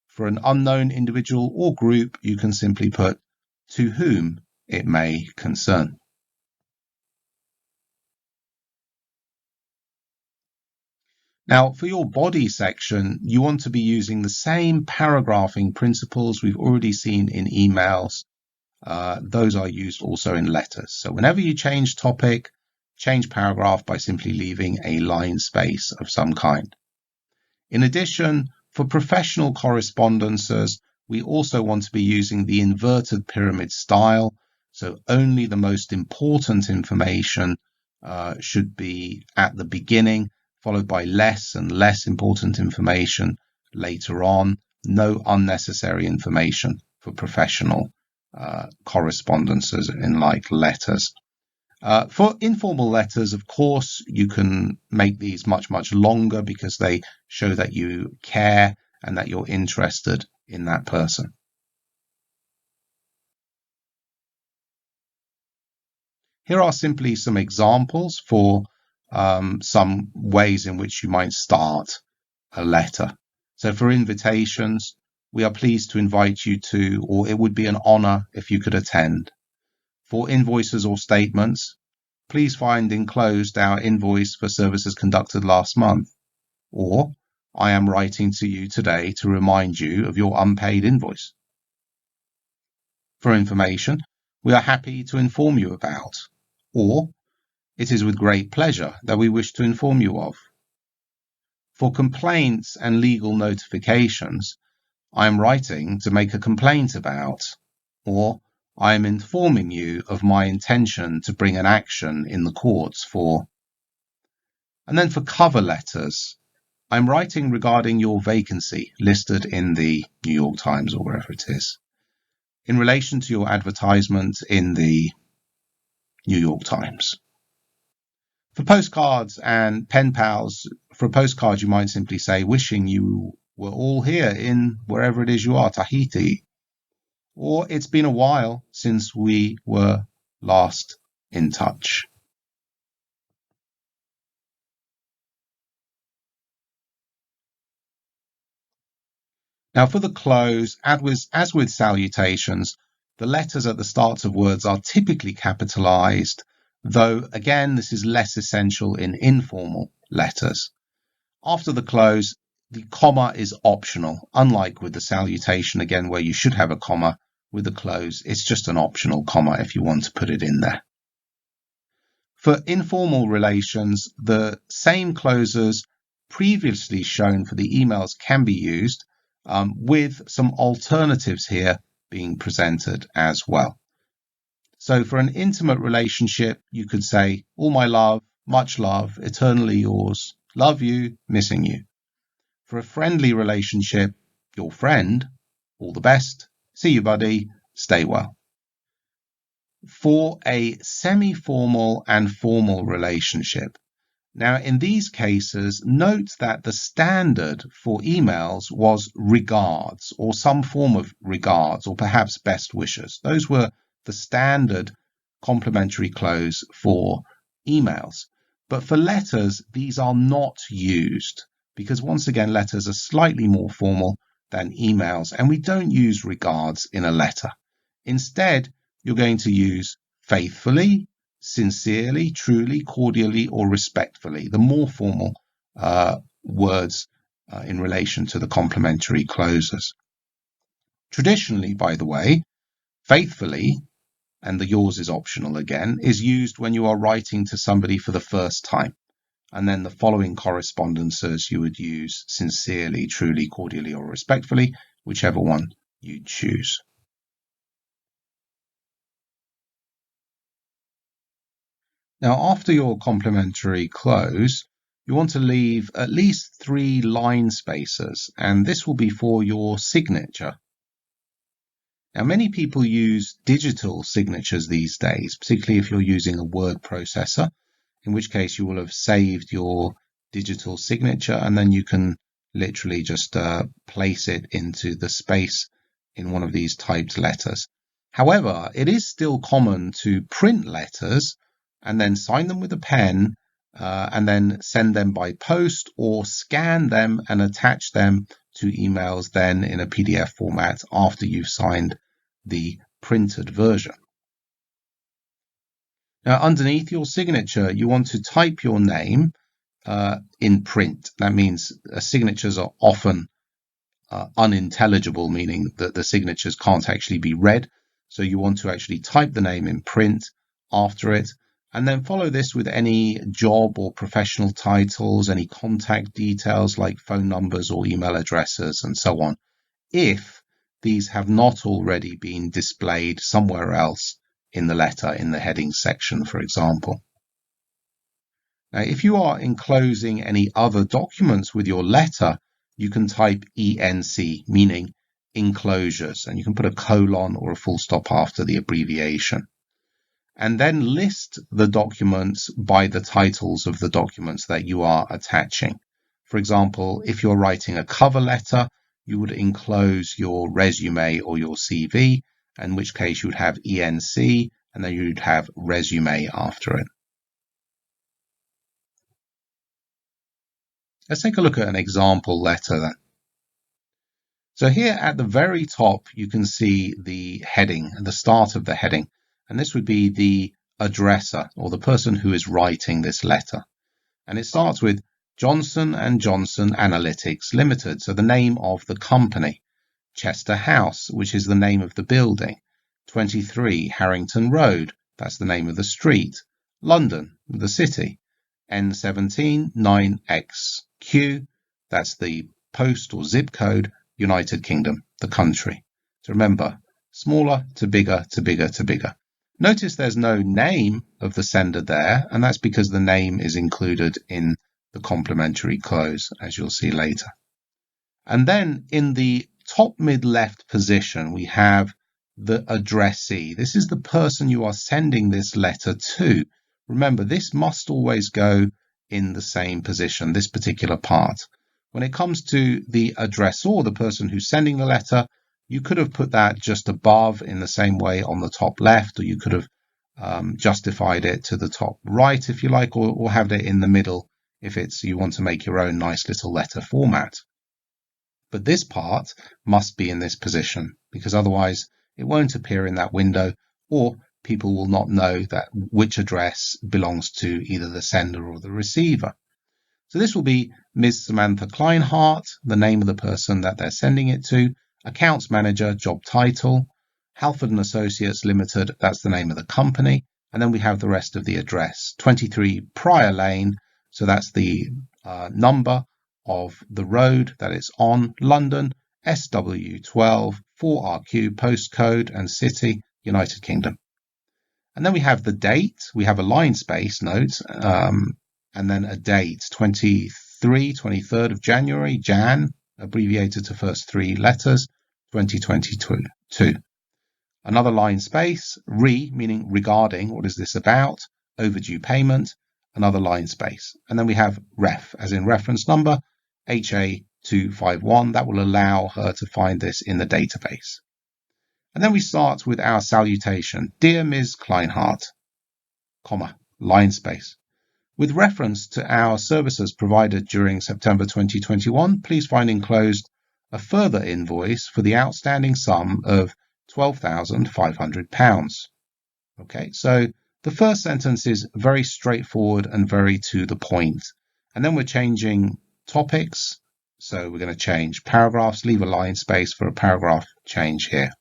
For an unknown individual or group, you can simply put to whom it may concern. Now, for your body section, you want to be using the same paragraphing principles we've already seen in emails. Those are used also in letters. So whenever you change topic, change paragraph by simply leaving a line space of some kind. In addition, for professional correspondences, we also want to be using the inverted pyramid style. So only the most important information should be at the beginning, followed by less and less important information later on. No unnecessary information for professional correspondences in like letters. For informal letters, of course, you can make these much, much longer because they show that you care and that you're interested in that person. Here are simply some examples for some ways in which you might start a letter. So for invitations, we are pleased to invite you to, or it would be an honor if you could attend. For invoices or statements, please find enclosed our invoice for services conducted last month. Or, I am writing to you today to remind you of your unpaid invoice. For information, we are happy to inform you about. Or, it is with great pleasure that we wish to inform you of. For complaints and legal notifications, I am writing to make a complaint about. Or, I am informing you of my intention to bring an action in the courts for. And then for cover letters, I'm writing regarding your vacancy listed in the New York Times or wherever it is, in relation to your advertisement in the New York Times. For postcards and pen pals, for a postcard, you might simply say, wishing you were all here in wherever it is you are, Tahiti. Or it's been a while since we were last in touch. Now for the close, as with salutations, the letters at the starts of words are typically capitalized, though again, this is less essential in informal letters. After the close, the comma is optional, unlike with the salutation again, where you should have a comma. With the close, it's just an optional comma if you want to put it in there. For informal relations, the same closers previously shown for the emails can be used, with some alternatives here being presented as well. So for an intimate relationship, you could say, all my love, much love, eternally yours, love you, missing you. For a friendly relationship, your friend, all the best, see you buddy, stay well. For a semi-formal and formal relationship, now, in these cases, note that the standard for emails was regards or some form of regards or perhaps best wishes. Those were the standard complimentary close for emails. But for letters, these are not used because once again, letters are slightly more formal than emails, and we don't use regards in a letter. Instead, you're going to use faithfully, sincerely, truly, cordially, or respectfully, the more formal words in relation to the complementary closes. Traditionally, by the way, faithfully, and the yours is optional again, is used when you are writing to somebody for the first time. And then the following correspondences you would use sincerely, truly, cordially, or respectfully, whichever one you choose. Now, after your complementary close, you want to leave at least 3 line spaces, and this will be for your signature. Now, many people use digital signatures these days, particularly if you're using a word processor, in which case you will have saved your digital signature, and then you can literally just place it into the space in one of these typed letters. However, it is still common to print letters and then sign them with a pen, and then send them by post or scan them and attach them to emails then in a PDF format after you've signed the printed version. Now, underneath your signature, you want to type your name in print. That means signatures are often unintelligible, meaning that the signatures can't actually be read. So you want to actually type the name in print after it, and then follow this with any job or professional titles, any contact details like phone numbers or email addresses, and so on, if these have not already been displayed somewhere else in the letter, in the heading section, for example. Now, if you are enclosing any other documents with your letter, you can type ENC, meaning enclosures, and you can put a colon or a full stop after the abbreviation. and then list the documents by the titles of the documents that you are attaching. For example, if you're writing a cover letter, you would enclose your resume or your CV, in which case you would have ENC, and then you'd have resume after it. Let's take a look at an example letter then. So here at the very top, you can see the heading, the start of the heading, and this would be the addresser or the person who is writing this letter. And it starts with Johnson & Johnson Analytics Limited, so the name of the company. Chester House, which is the name of the building. 23 Harrington Road, that's the name of the street. London, the city. N17 9XQ, that's the post or zip code. United Kingdom, the country. So remember, smaller to bigger to bigger to bigger. Notice there's no name of the sender there, and that's because the name is included in the complementary close, as you'll see later. And then in the top mid-left position, we have the addressee. This is the person you are sending this letter to. Remember, this must always go in the same position, this particular part. When it comes to the addressor, the person who's sending the letter, you could have put that just above in the same way on the top left, or you could have justified it to the top right if you like, or have it in the middle if you want to make your own nice little letter format. But this part must be in this position because otherwise it won't appear in that window, or people will not know that which address belongs to either the sender or the receiver. So this will be Ms. Samantha Kleinhardt, the name of the person that they're sending it to, accounts manager, job title, Halford & Associates Limited, that's the name of the company, and then we have the rest of the address, 23 Prior Lane, so that's the number of the road that it's on, London, SW12 4RQ postcode and city, United Kingdom. And then we have the date, we have a line space note, and then a date, 23rd of January, Jan, abbreviated to first three letters, 2022. Another line space, meaning regarding, what is this about, overdue payment, another line space. And then we have ref, as in reference number, HA251, that will allow her to find this in the database. And then we start with our salutation, Dear Ms. Kleinhardt, comma, line space. With reference to our services provided during September 2021, please find enclosed a further invoice for the outstanding sum of £12,500. Okay, so the first sentence is very straightforward and very to the point. And then we're changing topics. So we're going to change paragraphs, leave a line space for a paragraph change here.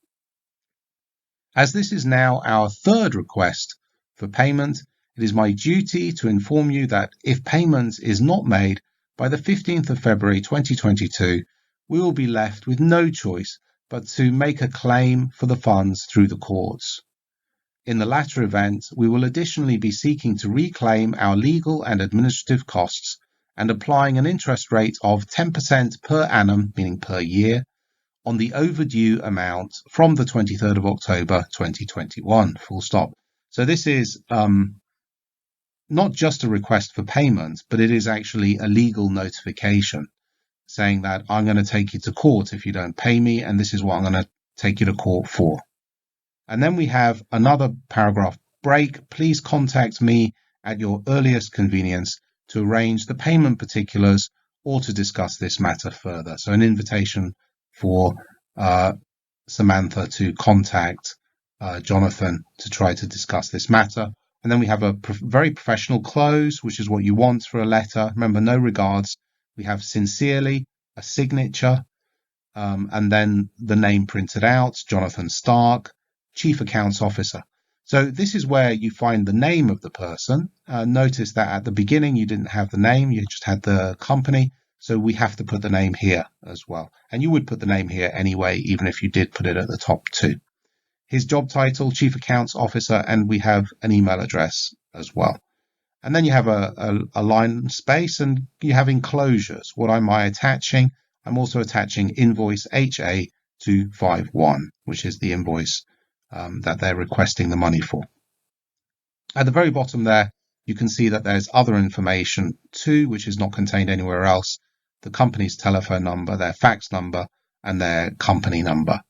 As this is now our third request for payment, it is my duty to inform you that if payment is not made by the 15th of February 2022, we will be left with no choice but to make a claim for the funds through the courts. In the latter event, we will additionally be seeking to reclaim our legal and administrative costs and applying an interest rate of 10% per annum, meaning per year, on the overdue amount from the 23rd of October 2021, full stop. So this is not just a request for payment, but it is actually a legal notification saying that I'm going to take you to court if you don't pay me, and this is what I'm going to take you to court for. And then we have another paragraph break. Please contact me at your earliest convenience to arrange the payment particulars or to discuss this matter further. So an invitation for Samantha to contact Jonathan to try to discuss this matter. And then we have a very professional close, which is what you want for a letter. Remember, no regards. We have sincerely, a signature, and then the name printed out, Jonathan Stark, Chief Accounts Officer. So this is where you find the name of the person. Notice that at the beginning you didn't have the name, you just had the company. So we have to put the name here as well. And you would put the name here anyway, even if you did put it at the top too. His job title, Chief Accounts Officer, and we have an email address as well. And then you have a line space and you have enclosures. What am I attaching? I'm also attaching invoice HA251, which is the invoice that they're requesting the money for. At the very bottom there, you can see that there's other information too, which is not contained anywhere else. The company's telephone number, their fax number, and their company number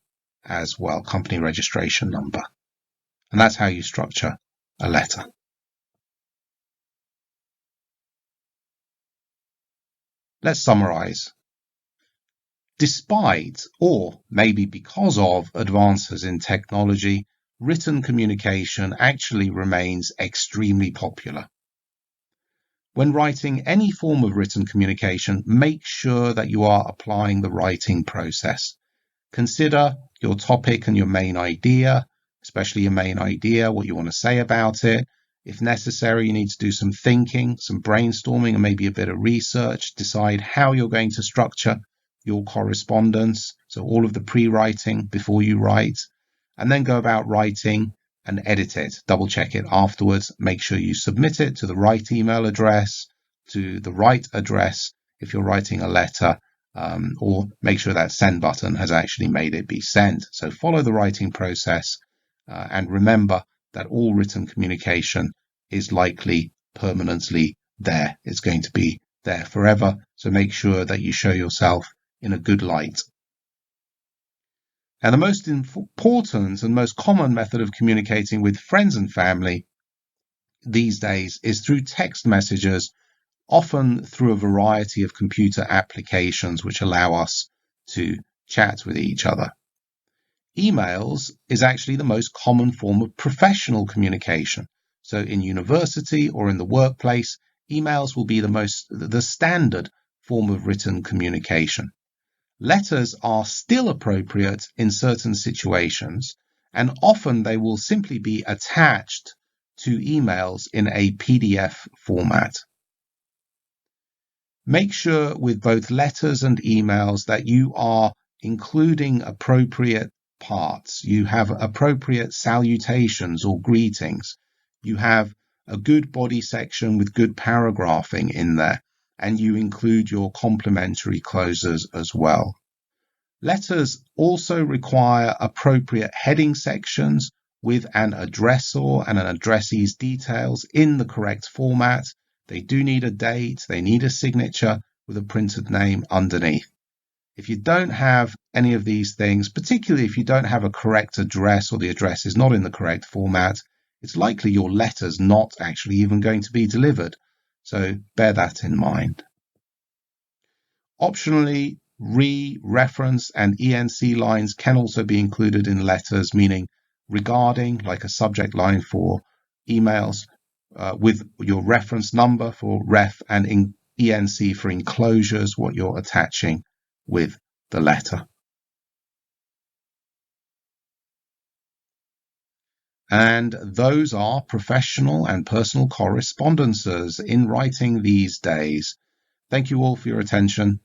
as well, company registration number. And that's how you structure a letter. Let's summarize. Despite, or maybe because of, advances in technology, written communication actually remains extremely popular. When writing any form of written communication, make sure that you are applying the writing process. Consider your topic and your main idea, especially your main idea, what you want to say about it. If necessary, you need to do some thinking, some brainstorming, and maybe a bit of research. Decide how you're going to structure your correspondence. So all of the pre-writing before you write, and then go about writing and edit it. Double check it afterwards. Make sure you submit it to the right email address, to the right address if you're writing a letter, or make sure that send button has actually made it be sent. So follow the writing process, and remember that all written communication is likely permanently there. It's going to be there forever. So make sure that you show yourself in a good light. And the most important and most common method of communicating with friends and family these days is through text messages, often through a variety of computer applications which allow us to chat with each other. Emails is actually the most common form of professional communication. So in university or in the workplace, emails will be the standard form of written communication. Letters are still appropriate in certain situations, and often they will simply be attached to emails in a PDF format. Make sure with both letters and emails that you are including appropriate parts. You have appropriate salutations or greetings. You have a good body section with good paragraphing in there, and you include your complimentary closers as well. Letters also require appropriate heading sections with an addressor and an addressee's details in the correct format. They do need a date, they need a signature with a printed name underneath. If you don't have any of these things, particularly if you don't have a correct address or the address is not in the correct format, it's likely your letter's not actually even going to be delivered. So bear that in mind. Optionally, reference, and ENC lines can also be included in letters, meaning regarding, like a subject line for emails, with your reference number for ref and ENC for enclosures, what you're attaching with the letter. And those are professional and personal correspondences in writing these days. Thank you all for your attention.